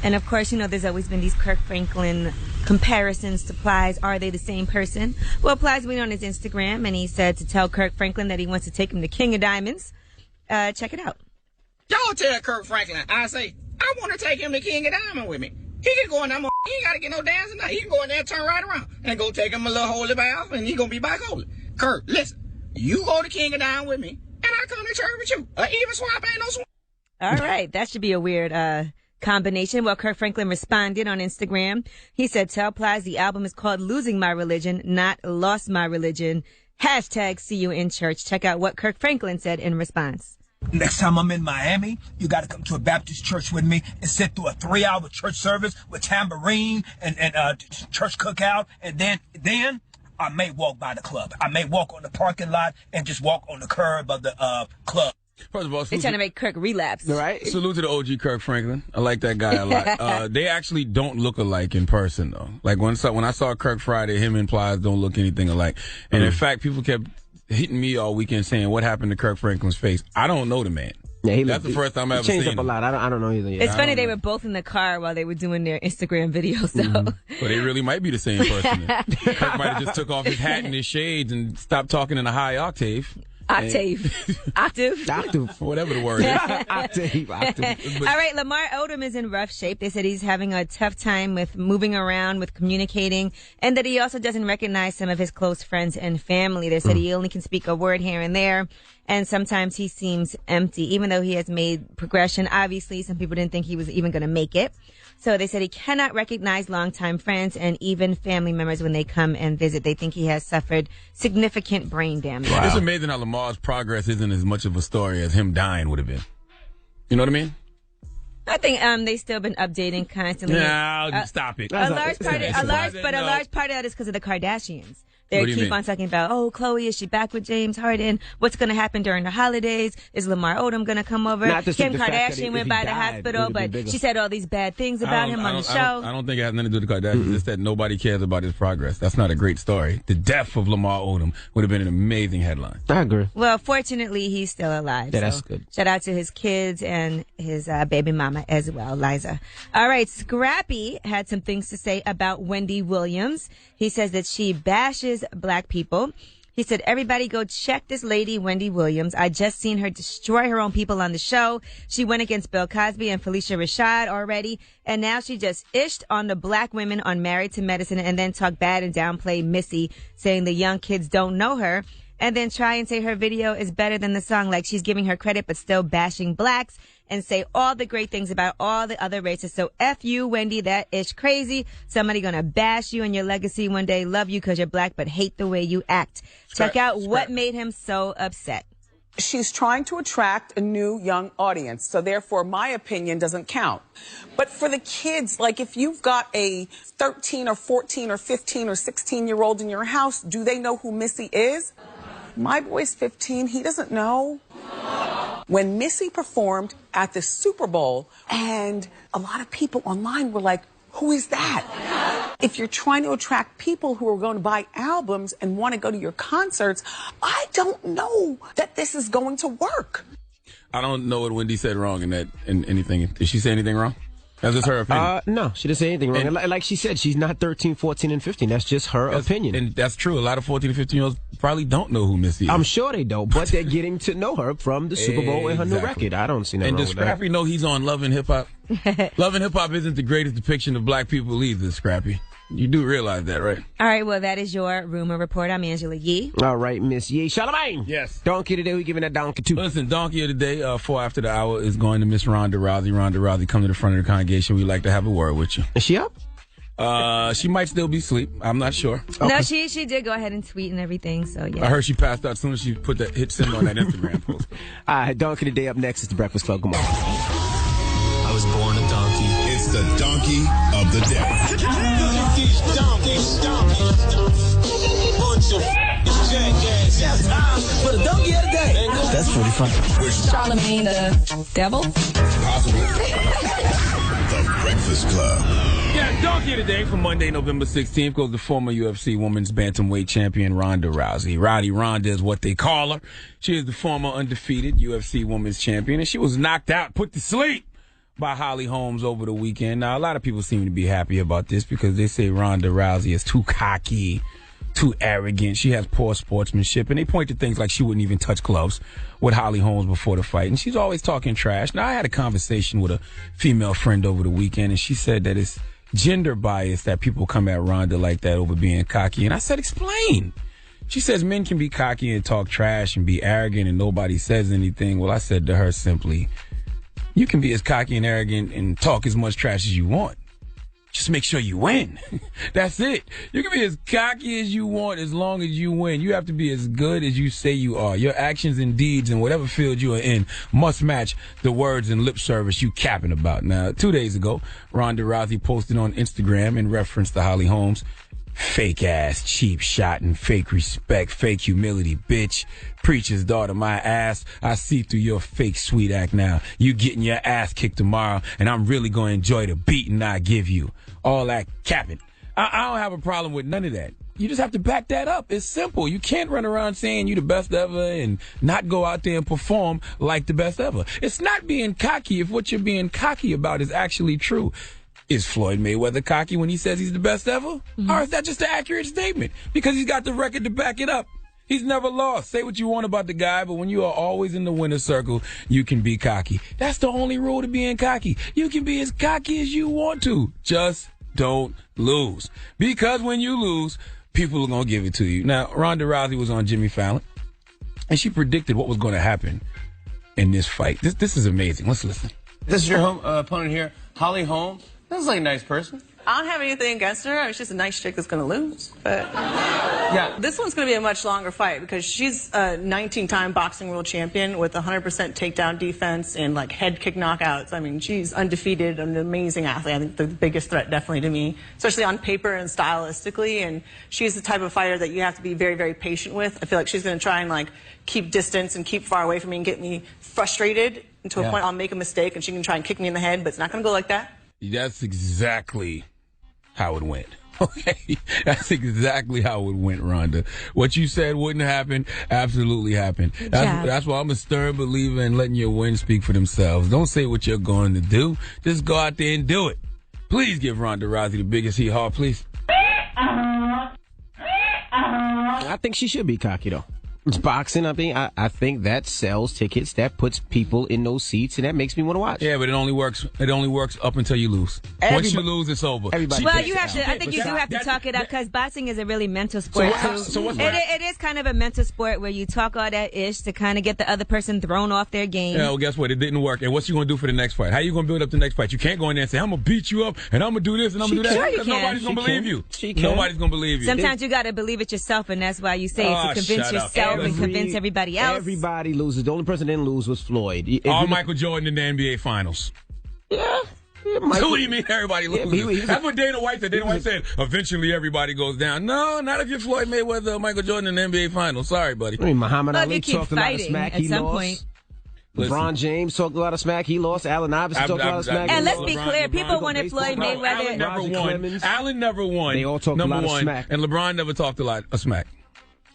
And of course, you know, there's always been these Kirk Franklin comparisons to Plies. Are they the same person? Well, Plies went on his Instagram and he said to tell Kirk Franklin that he wants to take him to King of Diamonds. Check it out. Y'all tell Kirk Franklin, I say, I want to take him to King of Diamond with me. He can go in there, he ain't got to get no dancing now. He can go in there and turn right around and go take him a little holy bath and he going to be back holy. Kirk, listen, you go to King of Diamond with me and I come to church with you. Even swap ain't no swap. All right. That should be a weird combination. Well, Kirk Franklin responded on Instagram. He said, tell Plies the album is called Losing My Religion, not Lost My Religion. Hashtag see you in church. Check out what Kirk Franklin said in response. Next time I'm in Miami, you got to come to a Baptist church with me and sit through a 3-hour church service with tambourine and church cookout. And then I may walk by the club. I may walk on the parking lot and just walk on the curb of the club. First of all, they're trying to make Kirk relapse. Right? Salute to the OG Kirk Franklin. I like that guy a lot. They actually don't look alike in person, though. Like when I saw Kirk Friday, him and Plies don't look anything alike. And in fact, people kept hitting me all weekend saying, what happened to Kirk Franklin's face? I don't know the man. Yeah, that's the first time I've ever seen him. Changed up a lot. I don't know either. Yeah. It's funny they were both in the car while they were doing their Instagram videos. So, Well, they really might be the same person. Kirk might have just took off his hat and his shades and stopped talking in a high octave. Octave. Whatever the word is. Octave. All right, Lamar Odom is in rough shape. They said he's having a tough time with moving around, with communicating, and that he also doesn't recognize some of his close friends and family. They said he only can speak a word here and there, and sometimes he seems empty, even though he has made progression. Obviously, some people didn't think he was even going to make it. So they said he cannot recognize longtime friends and even family members when they come and visit. They think he has suffered significant brain damage. Wow. It's amazing how Lamar's progress isn't as much of a story as him dying would have been. You know what I mean? I think they still been updating constantly. No, stop it. A large part of that is because of the Kardashians. They keep on talking about, oh, Khloe, is she back with James Harden? What's going to happen during the holidays? Is Lamar Odom going to come over? Kim Kardashian went by the hospital, but she said all these bad things about him on the show. I don't think it has nothing to do with the Kardashians. It's that nobody cares about his progress. That's not a great story. The death of Lamar Odom would have been an amazing headline. I agree. Well, fortunately, he's still alive. Yeah, that's good. Shout out to his kids and his baby mama as well, Liza. All right, Scrappy had some things to say about Wendy Williams. He says that she bashes black people. He said, everybody go check this lady, Wendy Williams. I just seen her destroy her own people on the show. She went against Bill Cosby and Felicia Rashad already. And now she just ished on the black women on Married to Medicine and then talk bad and downplay Missy, saying the young kids don't know her. And then try and say her video is better than the song, like she's giving her credit but still bashing blacks, and say all the great things about all the other races. So F you, Wendy, that is crazy. Somebody gonna bash you and your legacy one day, love you because you're black but hate the way you act. Check out what made him so upset. She's trying to attract a new young audience, so therefore my opinion doesn't count. But for the kids, like if you've got a 13 or 14 or 15 or 16-year-old in your house, do they know who Missy is? My boy's 15, he doesn't know. When Missy performed at the Super Bowl, and a lot of people online were like, who is that? If you're trying to attract people who are going to buy albums and want to go to your concerts, I don't know that this is going to work. I don't know what Wendy said wrong in anything. Did she say anything wrong? That's just her opinion. No, she didn't say anything wrong. And like she said, she's not 13, 14, and 15. That's just her opinion. And that's true. A lot of 14 and 15-year-olds probably don't know who Missy is. I'm sure they don't, but they're getting to know her from the Super Bowl and her new record. I don't see nothing wrong with that. And does Scrappy know he's on Love and Hip Hop? Love and Hip Hop isn't the greatest depiction of black people either, Scrappy. You do realize that, right? All right, well, that is your rumor report. I'm Angela Yee. All right, Miss Yee. Charlamagne. Yes. Donkey today, we giving that donkey too. Listen, Donkey of the Day, 4 after the hour, is going to Miss Rhonda Rousey. Rhonda Rousey, come to the front of the congregation. We'd like to have a word with you. Is she up? She might still be asleep. I'm not sure. Okay. No, she did go ahead and tweet and everything, so yeah. I heard she passed out as soon as she put that hit send on that Instagram post. All right, Donkey of the Day up next. It's the Breakfast Club. Good morning. I was born a donkey. It's the Donkey of the Day. For the donkey of the day. That's pretty funny. Charlamagne the devil? Possibly. The Breakfast Club. Yeah, Donkey of the Day for Monday, November 16th goes to former UFC Women's Bantamweight Champion Ronda Rousey. Rowdy Ronda is what they call her. She is the former undefeated UFC Women's Champion, and she was knocked out, put to sleep by Holly Holmes over the weekend. Now, a lot of people seem to be happy about this because they say Ronda Rousey is too cocky, too arrogant. She has poor sportsmanship, and they point to things like she wouldn't even touch gloves with Holly Holmes before the fight, and she's always talking trash. Now, I had a conversation with a female friend over the weekend, and she said that it's gender bias that people come at Ronda like that over being cocky, and I said, explain. She says men can be cocky and talk trash and be arrogant and nobody says anything. Well, I said to her simply, you can be as cocky and arrogant and talk as much trash as you want. Just make sure you win. That's it. You can be as cocky as you want as long as you win. You have to be as good as you say you are. Your actions and deeds in whatever field you are in must match the words and lip service you capping about. Now, 2 days ago, Ronda Rousey posted on Instagram in reference to Holly Holmes, fake ass, cheap shot, and fake respect, fake humility, bitch. Preacher's daughter, my ass. I see through your fake sweet act now. You getting your ass kicked tomorrow, and I'm really going to enjoy the beating I give you. All that capping. I don't have a problem with none of that. You just have to back that up. It's simple. You can't run around saying you the best ever and not go out there and perform like the best ever. It's not being cocky if what you're being cocky about is actually true. Is Floyd Mayweather cocky when he says he's the best ever? Mm-hmm. Or is that just an accurate statement? Because he's got the record to back it up. He's never lost. Say what you want about the guy, but when you are always in the winner's circle, you can be cocky. That's the only rule to being cocky. You can be as cocky as you want to. Just don't lose. Because when you lose, people are going to give it to you. Now, Ronda Rousey was on Jimmy Fallon, and she predicted what was going to happen in this fight. This is amazing. Let's listen. This is your opponent here, Holly Holmes. This is like a nice person. I don't have anything against her. I mean, she's a nice chick that's going to lose. But yeah, this one's going to be a much longer fight because she's a 19-time boxing world champion with 100% takedown defense and like head kick knockouts. I mean, she's undefeated, an amazing athlete. I think the biggest threat definitely to me, especially on paper and stylistically. And she's the type of fighter that you have to be very, very patient with. I feel like she's going to try and like keep distance and keep far away from me and get me frustrated to a point I'll make a mistake and she can try and kick me in the head, but it's not going to go like that. That's exactly how it went. Okay? That's exactly how it went, Rhonda. What you said wouldn't happen, absolutely happened. That's why I'm a stern believer in letting your wins speak for themselves. Don't say what you're going to do. Just go out there and do it. Please give Ronda Rousey the biggest hee-haw, please. I think she should be cocky, though. It's boxing. I think that sells tickets. That puts people in those seats, and that makes me want to watch. Yeah, but it only works. It only works up until you lose. Once you lose, it's over. Well, you have to. I think you do have to talk it up because boxing is a really mental sport too. It is kind of a mental sport where you talk all that ish to kind of get the other person thrown off their game. Yeah, well, guess what? It didn't work. And what's you gonna do for the next fight? How you gonna build up the next fight? You can't go in there and say, "I'm gonna beat you up and I'm gonna do this and I'm gonna do that." Because nobody's gonna believe you. Nobody's gonna believe you. Sometimes you got to believe it yourself, and that's why you say it to convince yourself and convince everybody else. Everybody loses. The only person that didn't lose was Floyd. Michael Jordan in the NBA Finals. Yeah. What do you mean everybody loses? That's what Dana White said. Dana White said, eventually everybody goes down. No, not if you're Floyd Mayweather or Michael Jordan in the NBA Finals. Sorry, buddy. Muhammad Ali talked a lot of smack. He lost. LeBron James talked a lot of smack. He lost. Allen Iverson talked a lot of smack. And let's be clear, people wanted Floyd Mayweather. Allen never won. They all talked a lot of smack. And LeBron never talked a lot of smack.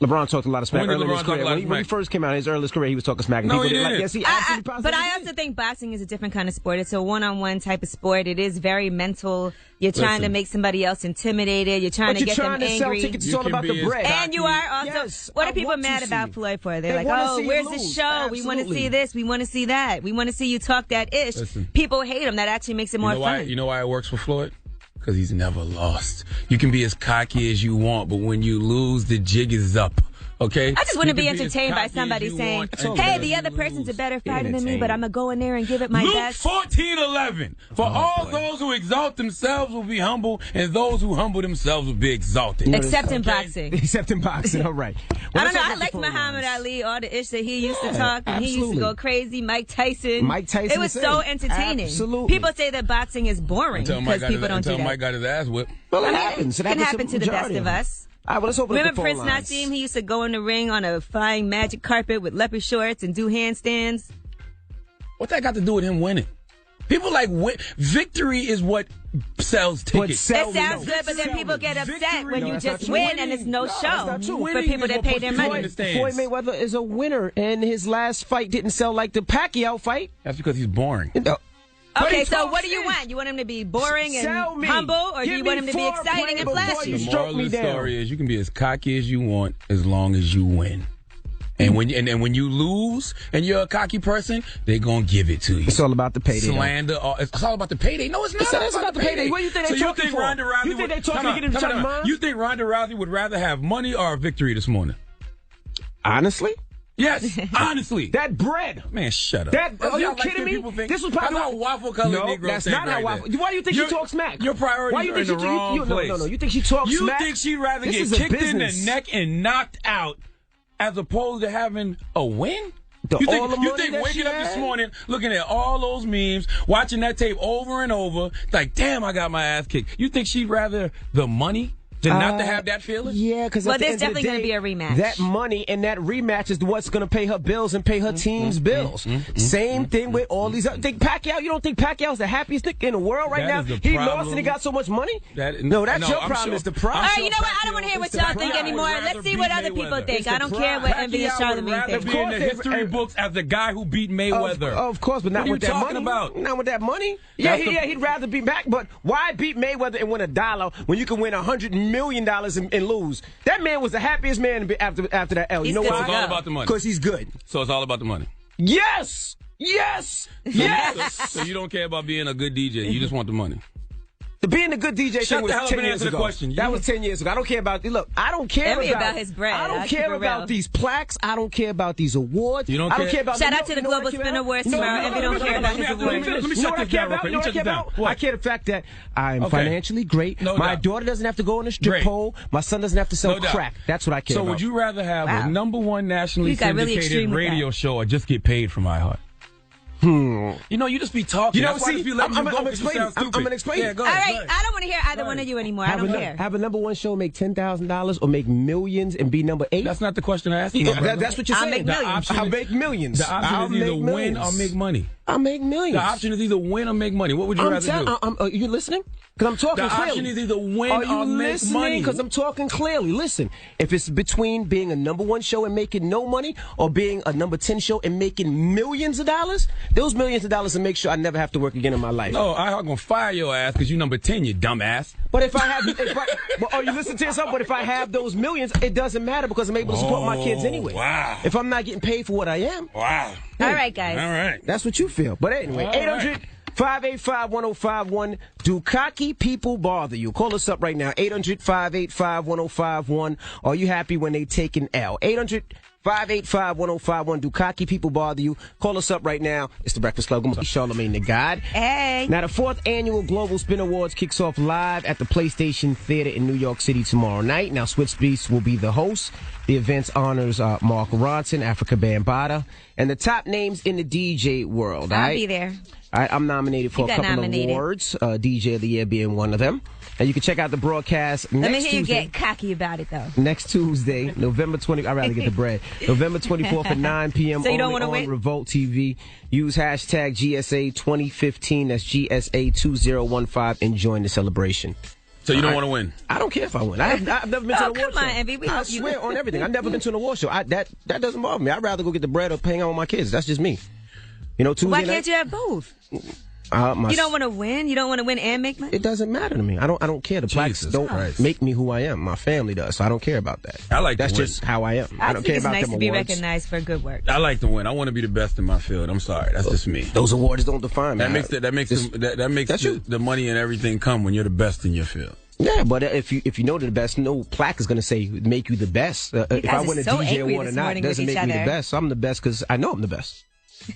LeBron talked a lot of smack early in his career. When he first came out in his earliest career, he was talking smack. No, he didn't. But I also think boxing is a different kind of sport. It's a one-on-one type of sport. It is very mental. You're trying to make somebody else intimidated. You're trying to get them angry. It's all about the bread. And you are also. Yes, what are people mad about Floyd for? They're like, oh, where's the show? Absolutely. We want to see this. We want to see that. We want to see you talk that ish. People hate him. That actually makes it more fun. You know why it works for Floyd? Because he's never lost. You can be as cocky as you want, but when you lose, the jig is up. Okay. I just wouldn't be entertained by somebody saying, hey, the other person's a better fighter than me, but I'm going to go in there and give it my best. Luke 14:11. For all those who exalt themselves will be humble, and those who humble themselves will be exalted. Except in boxing. Except in boxing. All right. I don't know. I like Muhammad Ali, all the ish that he used to talk. And he used to go crazy. Mike Tyson. It was so entertaining. Absolutely. People say that boxing is boring because people don't do that. Until Mike got his ass whipped. Well, it happens. It can happen to the best of us. All right, well, let's open up the phone Remember lines. Prince Nassim? He used to go in the ring on a flying magic carpet with leopard shorts and do handstands. What that got to do with him winning? People like victory is what sells tickets. It sounds good, but then people get upset when you just win and it's no show for people that pay their money. Floyd Mayweather is a winner, and his last fight didn't sell like the Pacquiao fight. That's because he's boring. Okay, so what do you want? You want him to be boring and humble, or do you want him to be exciting and flashy? The moral of the story is you can be as cocky as you want as long as you win. And when you lose and you're a cocky person, they're going to give it to you. It's all about the payday. Slander. It's all about the payday. No, it's not. It's about the payday. What do you think they're talking for? You think they're talking to get each other mind? You think Ronda Rousey would rather have money or a victory this morning? Honestly? Yes, honestly. That bread. Man, shut up. Are you kidding me? This was probably how waffle-colored Negroes that's not how waffle. Why do you think she talks smack? Your priorities are in the wrong place. No. You think she talks smack? You think she'd rather get kicked in the neck and knocked out as opposed to having a win? You think waking up this morning, looking at all those memes, watching that tape over and over, like, damn, I got my ass kicked. You think she'd rather the money than not to have that feeling? Yeah, because there's definitely going to be a rematch. That money and that rematch is what's going to pay her bills and pay her team's bills. Same thing with all these other. You don't think Pacquiao's the happiest thing in the world right now? He lost and he got so much money? That's your problem. Is the problem. All right, you know what? I don't want to hear what y'all think anymore. Let's see what other people think. I don't care what envious Charlamagne thinks. Be in the history books as the guy who beat Mayweather. Of course, but not with that money. Not with that money. Yeah, he'd rather be back. But why beat Mayweather and win $1 when you can win $100 million and lose? That man was the happiest man after that L. You know why? So it's all about the money. Because he's good. So it's all about the money. Yes. So you don't care about being a good DJ. You just want the money. The being a good DJ thing was 10 years ago. That was 10 years ago. I don't care about. Look, I don't care about his bread. I don't care about these plaques. I don't care about these awards. You don't care? I don't care about. Shout out to the Global Spin Awards tomorrow. Envy don't care about his awards. Let me shut this down real quick. I care the fact that I'm financially great. My daughter doesn't have to go on a strip pole. My son doesn't have to sell crack. That's what I care about. So would you rather have a #1 nationally syndicated radio show or just get paid from iHeart? You know, you just be talking. I'm gonna explain. Yeah, go All ahead. right, I don't want to hear either one of you anymore. I don't care. Have a #1 show make $10,000 or make millions and be number 8? That's not the question I asked you. That's what you're saying. I'll make millions. I'll make millions. The option is either win or make money. I make millions. The option is either win or make money. What would you rather do? Are you listening? Because I'm talking clearly. The option is either win or make money. Because I'm talking clearly. Listen, if it's between being a #1 show and making no money or being a #10 show and making millions of dollars, those millions of dollars will make sure I never have to work again in my life. No, I'm going to fire your ass because you #10, you dumbass. But if I have, you listen to yourself, but if I have those millions, it doesn't matter because I'm able to support my kids anyway. Wow. If I'm not getting paid for what I am. Wow. All right, guys. All right. That's what you feel. But anyway, 800-585-1051. Do cocky people bother you? Call us up right now. 800-585-1051. Are you happy when they take an L? 800-585-1051. Do cocky people bother you? Call us up right now. It's the Breakfast Club. Charlamagne the God. Hey. Now, the 4th annual Global Spin Awards kicks off live at the PlayStation Theater in New York City tomorrow night. Now, Switch Beast will be the host. The event honors Mark Ronson, Africa Bambaataa, and the top names in the DJ world. I'll be there. All right, I'm nominated for a couple of awards, DJ of the Year being one of them. And you can check out the broadcast next Tuesday. Let me hear you get cocky about it, though. Next Tuesday, November 20th. I'd rather get the bread. November 24th at 9 p.m. So you don't only want to on win? Revolt TV. Use hashtag GSA 2015. That's GSA 2015 and join the celebration. So you don't want to win? I don't care if I win. I've never been to an award show. Come on, Envy. I swear on everything. I've never been to an award show. That doesn't bother me. I'd rather go get the bread or hang out with my kids. That's just me. You know, Tuesday Why night. can't you have both? You don't want to win? You don't want to win and make money? It doesn't matter to me. I don't care. The plaques don't make me who I am. My family does, so I don't care about that. That's just how I am. I don't care about them awards. It's nice to be recognized for good work. I like to win. I want to be the best in my field. I'm sorry. That's just me. Those awards don't define me. That makes the money and everything come when you're the best in your field. Yeah, but if you know the best, no plaque is going to say make you the best. If I win a DJ award or not, it doesn't make me the best. So I'm the best because I know I'm the best.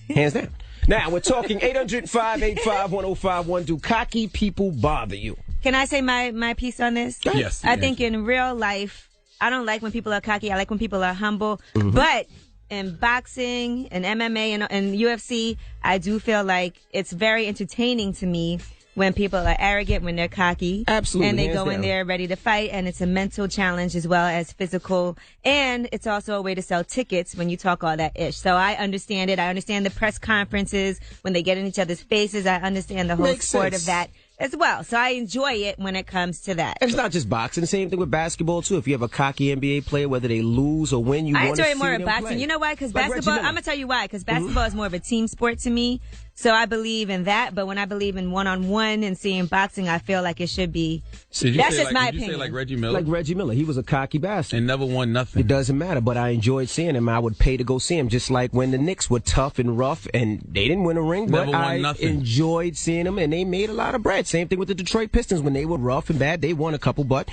Hands down. Now, we're talking 800-585-1051. Do cocky people bother you? Can I say my piece on this? Yes. I think in real life, I don't like when people are cocky. I like when people are humble. Mm-hmm. But in boxing and MMA and UFC, I do feel like it's very entertaining to me when people are arrogant, when they're cocky. Absolutely. And they go in there ready to fight, and it's a mental challenge as well as physical. And it's also a way to sell tickets when you talk all that ish. So I understand it. I understand the press conferences when they get in each other's faces. I understand the whole sport of that as well. So I enjoy it when it comes to that. And it's not just boxing. The same thing with basketball, too. If you have a cocky NBA player, whether they lose or win, you want to see them play. I enjoy it more in boxing. You know why? Because basketball, I'm going to tell you why. Because basketball is more of a team sport to me. So I believe in that, but when I believe in one-on-one and seeing boxing, I feel like it should be. That's just my opinion. Did you say like Reggie Miller? Like Reggie Miller. He was a cocky bastard. And never won nothing. It doesn't matter, but I enjoyed seeing him. I would pay to go see him, just like when the Knicks were tough and rough, and they didn't win a ring, but I enjoyed seeing them, and they made a lot of bread. Same thing with the Detroit Pistons. When they were rough and bad, they won a couple, but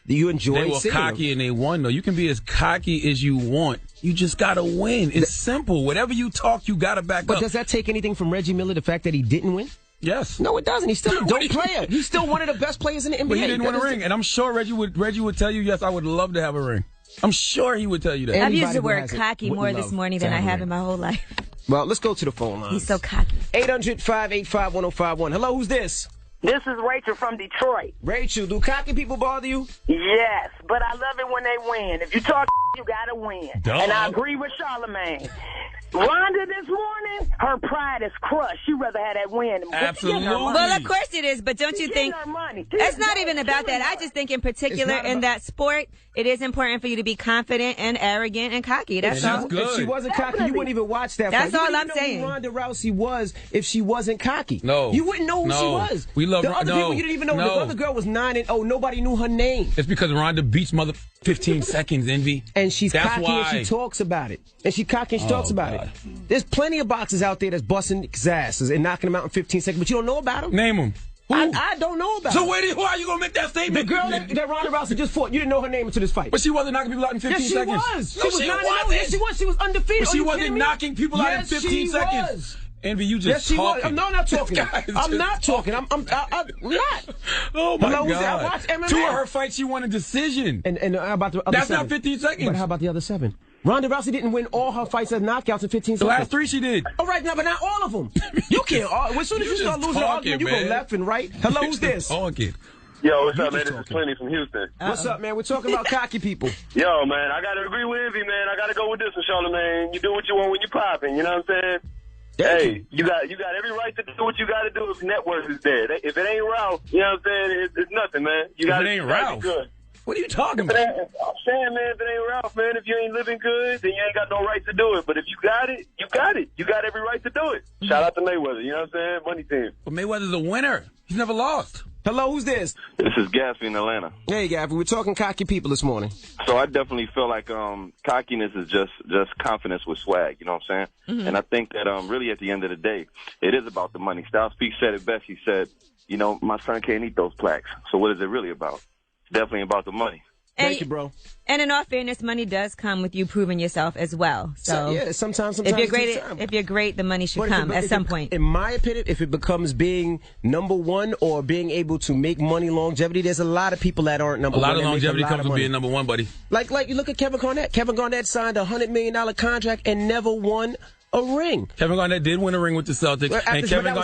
you enjoyed seeing them. They were cocky and they won, though. You can be as cocky as you want. You just got to win. It's simple. Whatever you talk, you got to back up. But does that take anything from Reggie Miller, the fact that he didn't win? Yes. No, it doesn't. He's still a dope player. He's still one of the best players in the NBA. But he didn't win a ring. And I'm sure Reggie would tell you, yes, I would love to have a ring. I'm sure he would tell you that. I've used the word cocky more this morning than I have in my whole life. Well, let's go to the phone line. He's so cocky. 800-585-1051. Hello, who's this? This is Rachel from Detroit. Rachel, do cocky people bother you? Yes, but I love it when they win. If you talk, you gotta win. Duh. And I agree with Charlamagne. Rhonda this morning, her pride is crushed. She'd rather have that win. Absolutely. Well, of course it is, but don't you think it's not even about that? I just think in particular in that sport, it is important for you to be confident and arrogant and cocky. That's all. If she wasn't cocky, you wouldn't even watch that fight. That's all I'm saying. You wouldn't know who Ronda Rousey was if she wasn't cocky. No. You wouldn't know who she was. We love the other people you didn't even know. The other girl was 9-0. Nobody knew her name. It's because Ronda beats 15 seconds, Envy. And she's cocky and she talks about it. And she cocky and she talks about it. There's plenty of boxers out there that's busting his asses and knocking them out in 15 seconds, but you don't know about them? Name them. I don't know about them. So why are you going to make that statement? The girl that Ronda Rousey just fought, you didn't know her name until this fight. But she wasn't knocking people out in 15 seconds. Yes, she was. She was 9-0. Yes, she was. She was undefeated. But she wasn't knocking people out in 15 seconds. Was. Envy, you just yes, she talking. Was. No, I'm not talking. I'm not talking. I'm not. Oh, my God. I watch MMA. 2 of her fights, she won a decision. And how about the other That's 7? Not 15 seconds. But how about the other 7? Ronda Rousey didn't win all her fights as knockouts in 15 seconds. The last 3 she did. All right, now, but not all of them. You can't. As soon as you start losing an argument, you go left and right. Hello, who's this? Talking. Yo, what's up, man? This is Plenty from Houston. What's up, man? We're talking about cocky people. Yo, man, I got to agree with Envy, man. I got to go with this one, Charlamagne. You do what you want when you popping, you know what I'm saying? Hey, you got every right to do what you got to do if net worth is there. If it ain't Ralph, you know what I'm saying? It's nothing, man. You got it ain't Ralph. Good. What are you talking about? I'm saying, man, if it ain't Ralph, man, if you ain't living good, then you ain't got no right to do it. But if you got it, you got it. You got every right to do it. Shout out to Mayweather, you know what I'm saying? Money team. But Mayweather's a winner. He's never lost. Hello, who's this? This is Gaffney in Atlanta. Hey, Gaffney, we're talking cocky people this morning. So I definitely feel like cockiness is just confidence with swag, you know what I'm saying? Mm-hmm. And I think that really at the end of the day, it is about the money. Styles P said it best. He said, you know, my son can't eat those plaques. So what is it really about? It's definitely about the money. Thank you, bro. And in all fairness, money does come with you proving yourself as well. So yeah, sometimes if you're great, the money should come at some point. In my opinion, if it becomes being number one or being able to make money longevity, there's a lot of people that aren't number one. A lot of longevity comes from being number one, buddy. Like you look at Kevin Garnett. Kevin Garnett signed a $100 million contract and never won a ring. Kevin Garnett did win a ring with the Celtics, and Kevin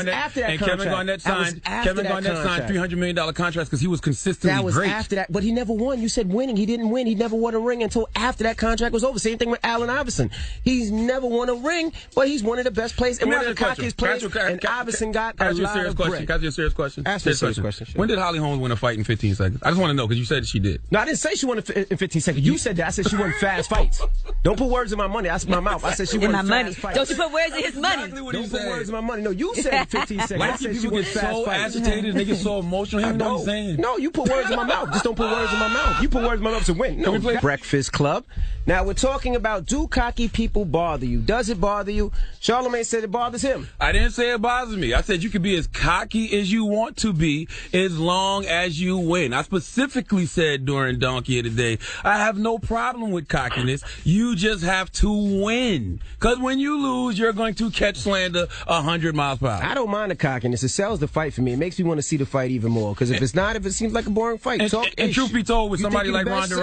Garnett signed $300 million contracts because he was consistently great. That was after that, but he never won. You said winning. He didn't win. He never won a ring until after that contract was over. Same thing with Allen Iverson. He's never won a ring, but he's one of the best players and one of the cockiest players. And Iverson got a lot of bread. Can I ask you a serious question? Ask me a serious question. When did Holly Holmes win a fight in 15 seconds? I just want to know because you said she did. No, I didn't say she won in 15 seconds. You said that. I said she won fast fights. Don't put words in my money. That's my mouth. I said she won fast fights. Don't you put words in his money. Exactly what Don't put words in my money. No, you said 15 seconds. Like people get so agitated and they get so emotional. He know what I'm saying. No, you put words in my mouth. Just don't put words in my mouth. You put words in my mouth to win. No, Breakfast Club. Now we're talking about, do cocky people bother you? Does it bother you? Charlamagne said it bothers him. I didn't say it bothers me. I said you can be as cocky as you want to be as long as you win. I specifically said during Donkey of the Day, I have no problem with cockiness. You just have to win. Because when you lose, you're going to catch slander 100 miles per hour. I don't mind the cockiness. It sells the fight for me. It makes me want to see the fight even more. Because if it seems like a boring fight, and truth be told, with somebody like Ronda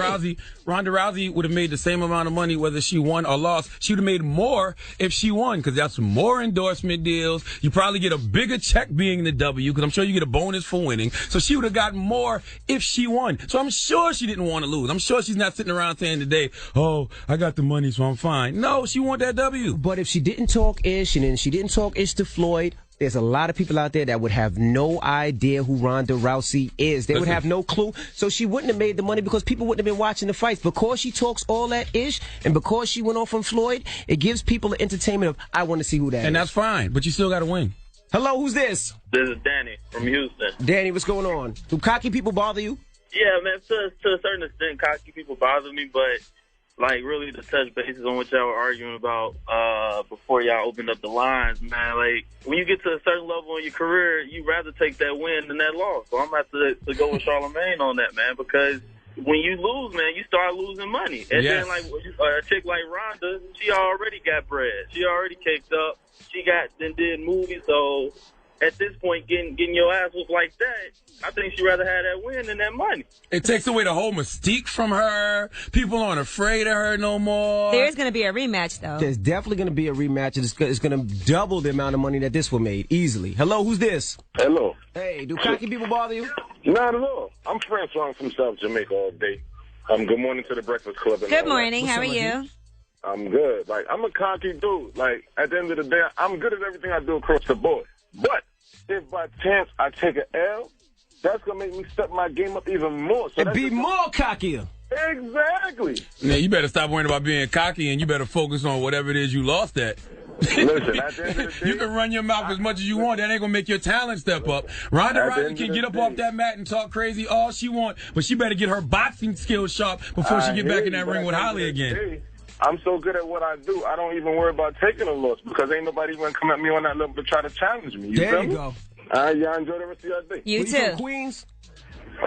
Rousey would have made the same amount of money whether she won or lost. She would have made more if she won because that's more endorsement deals. You probably get a bigger check being the W because I'm sure you get a bonus for winning. So she would have gotten more if she won. So I'm sure she didn't want to lose. I'm sure she's not sitting around saying today, oh, I got the money, so I'm fine. No, she want that W. But if she didn't talk ish and then she didn't talk ish to Floyd, there's a lot of people out there that would have no idea who Ronda Rousey is. They would have no clue. So she wouldn't have made the money because people wouldn't have been watching the fights. Because she talks all that ish and because she went off on Floyd, it gives people the entertainment of, I want to see who that is. And that's fine, but you still got to win. Hello, who's this? This is Danny from Houston. Danny, what's going on? Do cocky people bother you? Yeah, man, to a certain extent, cocky people bother me, but like really to touch bases on what y'all were arguing about before y'all opened up the lines, man, like when you get to a certain level in your career, you'd rather take that win than that loss. So I'm going to have to go with Charlamagne on that, man, because when you lose, man, you start losing money. And then like a chick like Ronda, she already got bread. She already caked up. She did movies, so at this point, getting your ass whooped like that, I think she'd rather have that win than that money. It takes away the whole mystique from her. People aren't afraid of her no more. There's going to be a rematch, though. There's definitely going to be a rematch. It's going to double the amount of money that this one made, easily. Hello, who's this? Hello. Hey, do cocky people bother you? Not at all. I'm Francois from South Jamaica all day. Good morning to the Breakfast Club. Good morning. How are you? I'm good. Like, I'm a cocky dude. Like, at the end of the day, I'm good at everything I do across the board. But if by chance I take an L, that's going to make me step my game up even more. So and be more cockier. Exactly. Yeah, you better stop worrying about being cocky and you better focus on whatever it is you lost at. Listen, at the end of the day, you can run your mouth as much as you want. That ain't going to make your talent step up. Ronda Rousey can get up off that mat and talk crazy all she want, but she better get her boxing skills sharp before she get back in that ring with Holly again. I'm so good at what I do, I don't even worry about taking a loss because ain't nobody even come at me on that level to try to challenge me. There you go. All right, y'all enjoy the rest of your day. You too. From Queens?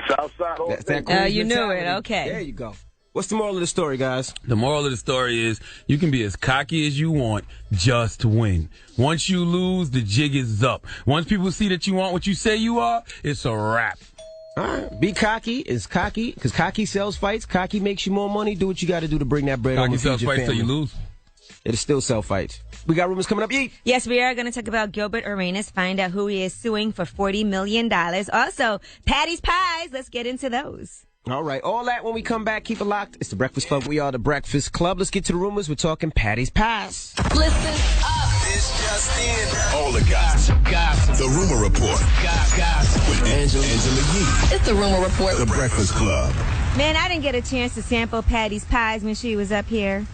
Southside. You knew it. Okay. There you go. What's the moral of the story, guys? The moral of the story is you can be as cocky as you want, just win. Once you lose, the jig is up. Once people see that you want what you say you are, it's a wrap. All right. Be cocky. Is cocky because cocky sells fights. Cocky makes you more money. Do what you got to do to bring that bread home. Cocky sells fights till you lose. It'll still sell fights. We got rumors coming up. Yeet. Yes, we are going to talk about Gilbert Arenas, find out who he is suing for $40 million. Also, Patty's Pies. Let's get into those. All right. All that when we come back. Keep it locked. It's the Breakfast Club. We are the Breakfast Club. Let's get to the rumors. We're talking Patty's Pies. Listen up. It's just in. All the gossip. The Rumor Report. With Angela Yee. It's the Rumor Report. The Breakfast Club. Man, I didn't get a chance to sample Patty's pies when she was up here.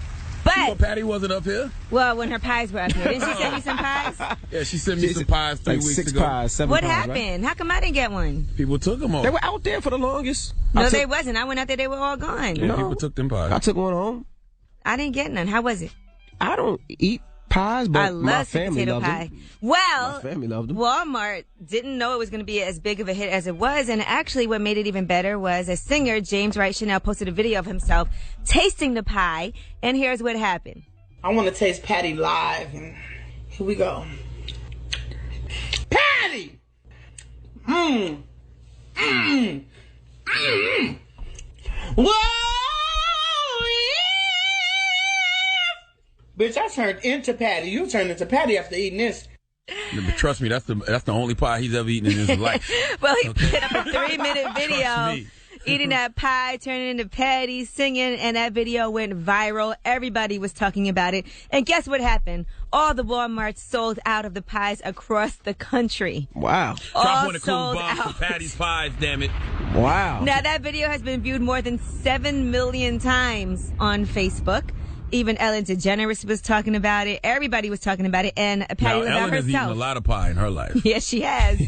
But Patty wasn't up here. Well, when her pies were up here. Didn't she send you some pies? Yeah, she sent me some pies 3 weeks ago. 6 pies, 7 What pies, happened? Right? How come I didn't get one? People took them all. They were out there for the longest. No, they wasn't. I went out there, they were all gone. Yeah, people took them pies. I took one home. I didn't get none. How was it? I don't eat pies, but I love my family loved pie. them. Well, my family loved them. Walmart didn't know it was going to be as big of a hit as it was, and actually what made it even better was a singer, James Wright Chanel, posted a video of himself tasting the pie, and here's what happened. I want to taste Patty live, and here we go. Patty! Whoa! Bitch, I turned into Patty. You turned into Patty after eating this. But trust me, that's the only pie he's ever eaten in his life. Well, he put up a 3-minute video eating that pie, turning into Patty, singing, and that video went viral. Everybody was talking about it. And guess what happened? All the Walmarts sold out of the pies across the country. Wow. Drop one of cool bombs for Patty's pies, damn it. Wow. Now, that video has been viewed more than 7 million times on Facebook. Even Ellen DeGeneres was talking about it. Everybody was talking about it. And Patty LaBelle Ellen has eaten a lot of pie in her life. Yes, she has.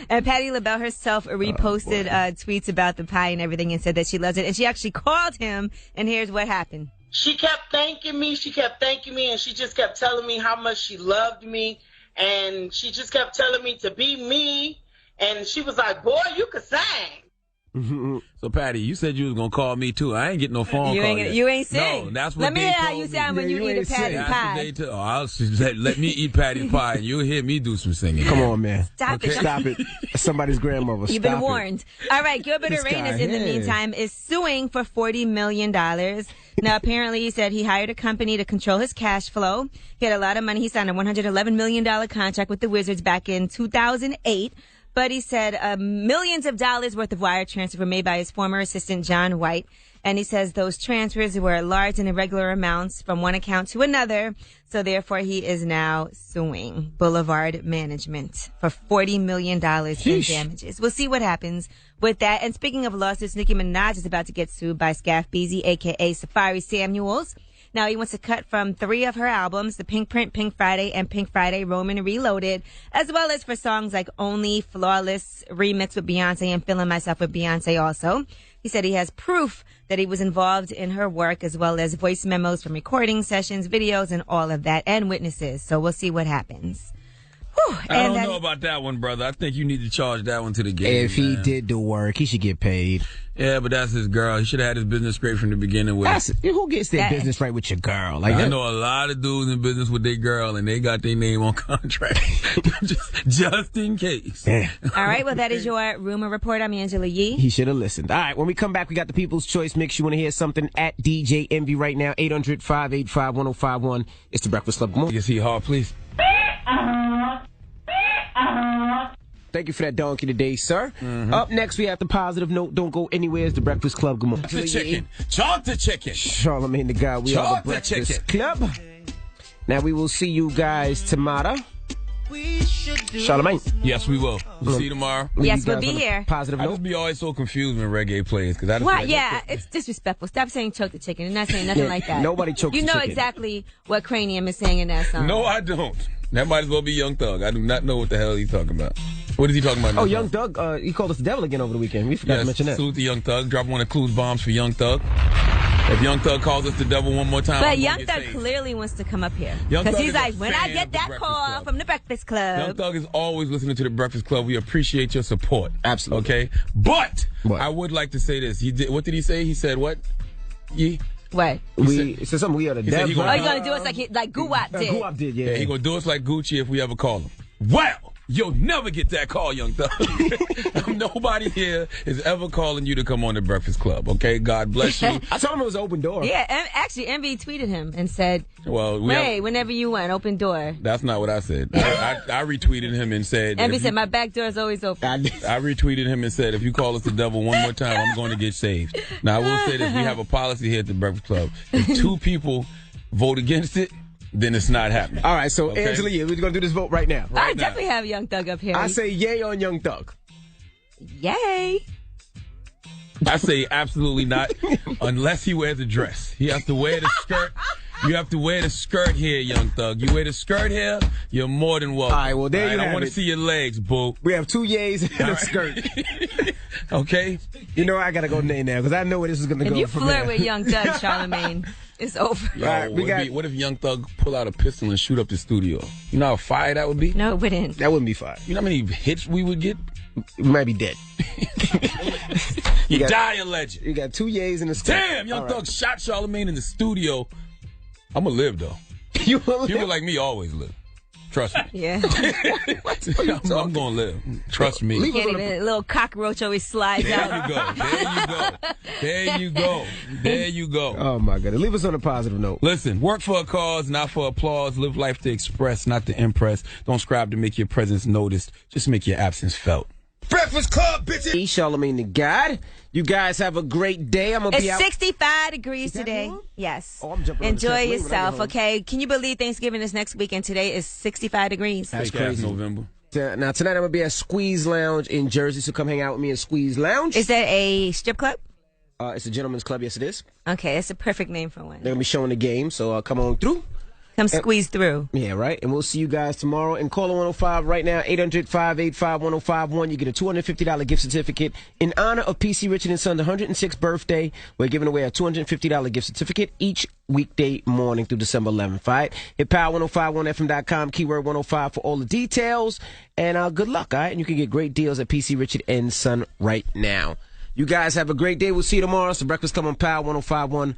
And Patty LaBelle herself reposted tweets about the pie and everything and said that she loves it. And she actually called him, and here's what happened. She kept thanking me. And she just kept telling me how much she loved me. And she just kept telling me to be me. And she was like, boy, you could sing. So, Patty, you said you was going to call me, too. I ain't getting no phone call yet. You ain't sing. No, that's what Let me hear how you sound when you eat a Patty pie. Let me eat Patty pie, and you'll hear me do some singing. Come on, man. Stop it. Somebody's grandmother. You've been warned. All right, Gilbert Arenas, in the meantime, is suing for $40 million. Now, apparently, he said he hired a company to control his cash flow. He had a lot of money. He signed a $111 million contract with the Wizards back in 2008. But he said millions of dollars worth of wire transfers were made by his former assistant, John White. And he says those transfers were large and irregular amounts from one account to another. So therefore, he is now suing Boulevard Management for $40 million in damages. We'll see what happens with that. And speaking of lawsuits, Nicki Minaj is about to get sued by Scaff Beezy, a.k.a. Safari Samuels. Now, he wants to cut from 3 of her albums, The Pink Print, Pink Friday, and Pink Friday Roman Reloaded, as well as for songs like Only, Flawless, Remix with Beyonce, and Feeling Myself with Beyonce also. He said he has proof that he was involved in her work, as well as voice memos from recording sessions, videos, and all of that, and witnesses. So we'll see what happens. I don't know about that one, brother. I think you need to charge that one to the game. If he did the work, he should get paid. Yeah, but that's his girl. He should have had his business straight from the beginning with who gets their business right with your girl? Like I know a lot of dudes in business with their girl, and they got their name on contract. just in case. Yeah. All right, well, that is your Rumor Report. I'm Angela Yee. He should have listened. All right, when we come back, we got the People's Choice Mix. You want to hear something at DJ Envy right now, 800-585-1051. It's the Breakfast Club. Come on. You can see hard, please. Thank you for that donkey today, sir. Up next, we have the positive note. Don't go anywhere. It's the Breakfast Club. Good morning. Chop the chicken. Chop the chicken. Charlamagne the guy. We are the Breakfast Club. Now, we will see you guys tomorrow. Charlamagne. Yes, we will. We'll see you tomorrow. Yes, we'll be here. Positive note. I just be always so confused when reggae plays. Cause what? Yeah, it's disrespectful. Stop saying choke the chicken. You're not saying nothing like that. Nobody chokes the chicken. You know exactly what Cranium is saying in that song. No, I don't. That might as well be Young Thug. I do not know what the hell he's talking about. What is he talking about now? Oh, Young Thug, he called us the devil again over the weekend. We forgot to mention that. Salute to Young Thug. Drop one of Clues bombs for Young Thug. If Young Thug calls us the devil one more time, but Young Thug clearly wants to come up here. Because he's like, when I get that call from the Breakfast Club. Young Thug is always listening to the Breakfast Club. We appreciate your support. Absolutely. Okay? But I would like to say this. What did he say? He said what? What? He said something. We are the devil. He's going to do us like Guwap did. Guwap did, yeah. He's going to do us like Gucci if we ever call him. Well, you'll never get that call, Young Thug. Nobody here is ever calling you to come on the Breakfast Club, okay? God bless you. I told him it was open door. Yeah, actually, Envy tweeted him and said, whenever you want, open door. That's not what I said. I retweeted him and said... Envy said, my back door is always open. I retweeted him and said, if you call us the devil one more time, I'm going to get saved. Now, I will say that we have a policy here at the Breakfast Club. If 2 people vote against it, then it's not happening. All right, so Okay? Angela, we're going to do this vote right now. I definitely have Young Thug up here. I say yay on Young Thug. Yay. I say absolutely not, unless he wears a dress. He has to wear the skirt. You have to wear the skirt here, Young Thug. You wear the skirt here, you're more than welcome. All right, well, there you have I want to it. see your legs, boo. We have 2 yays and a skirt. Okay? You know, I got to go nay now because I know where this is going to go. If you from flirt here. with Young Thug, Charlamagne, it's over. Yo, All right, what if Young Thug pull out a pistol and shoot up the studio? You know how fire that would be? No, it wouldn't. That wouldn't be fire. You know how many hits we would get? We might be dead. You die a legend. You got 2 yays and a skirt. Damn, Young Thug shot Charlamagne in the studio. I'm going to live, though. You will live? People like me always live. Trust me. Yeah. I'm going to live. Trust me. You can't even, a little cockroach always slides out. There you go. There you go. Oh, my God. Leave us on a positive note. Listen, work for a cause, not for applause. Live life to express, not to impress. Don't strive to make your presence noticed. Just make your absence felt. Breakfast Club, bitches. Charlamagne the God. You guys have a great day. I'm gonna be out. It's 65 degrees today. Yes. Oh, I'm jumping on the Enjoy trampoline when I get yourself, home. okay? Can you believe Thanksgiving is next week and today is 65 degrees? That's Fake ass crazy. November. Now, tonight I'm going to be at Squeeze Lounge in Jersey, so come hang out with me at Squeeze Lounge. Is that a strip club? It's a gentleman's club. Yes, it is. Okay, that's a perfect name for one. They're going to be showing the game, so come on through. Come squeeze through. Yeah, right. And we'll see you guys tomorrow. And caller 105 right now, 800-585-1051. You get a $250 gift certificate in honor of PC Richard & Son's 106th birthday. We're giving away a $250 gift certificate each weekday morning through December 11th. All right? Hit power1051fm.com, keyword 105 for all the details. And good luck, all right? And you can get great deals at PC Richard & Son right now. You guys have a great day. We'll see you tomorrow. It's the Breakfast Club on Power 1051.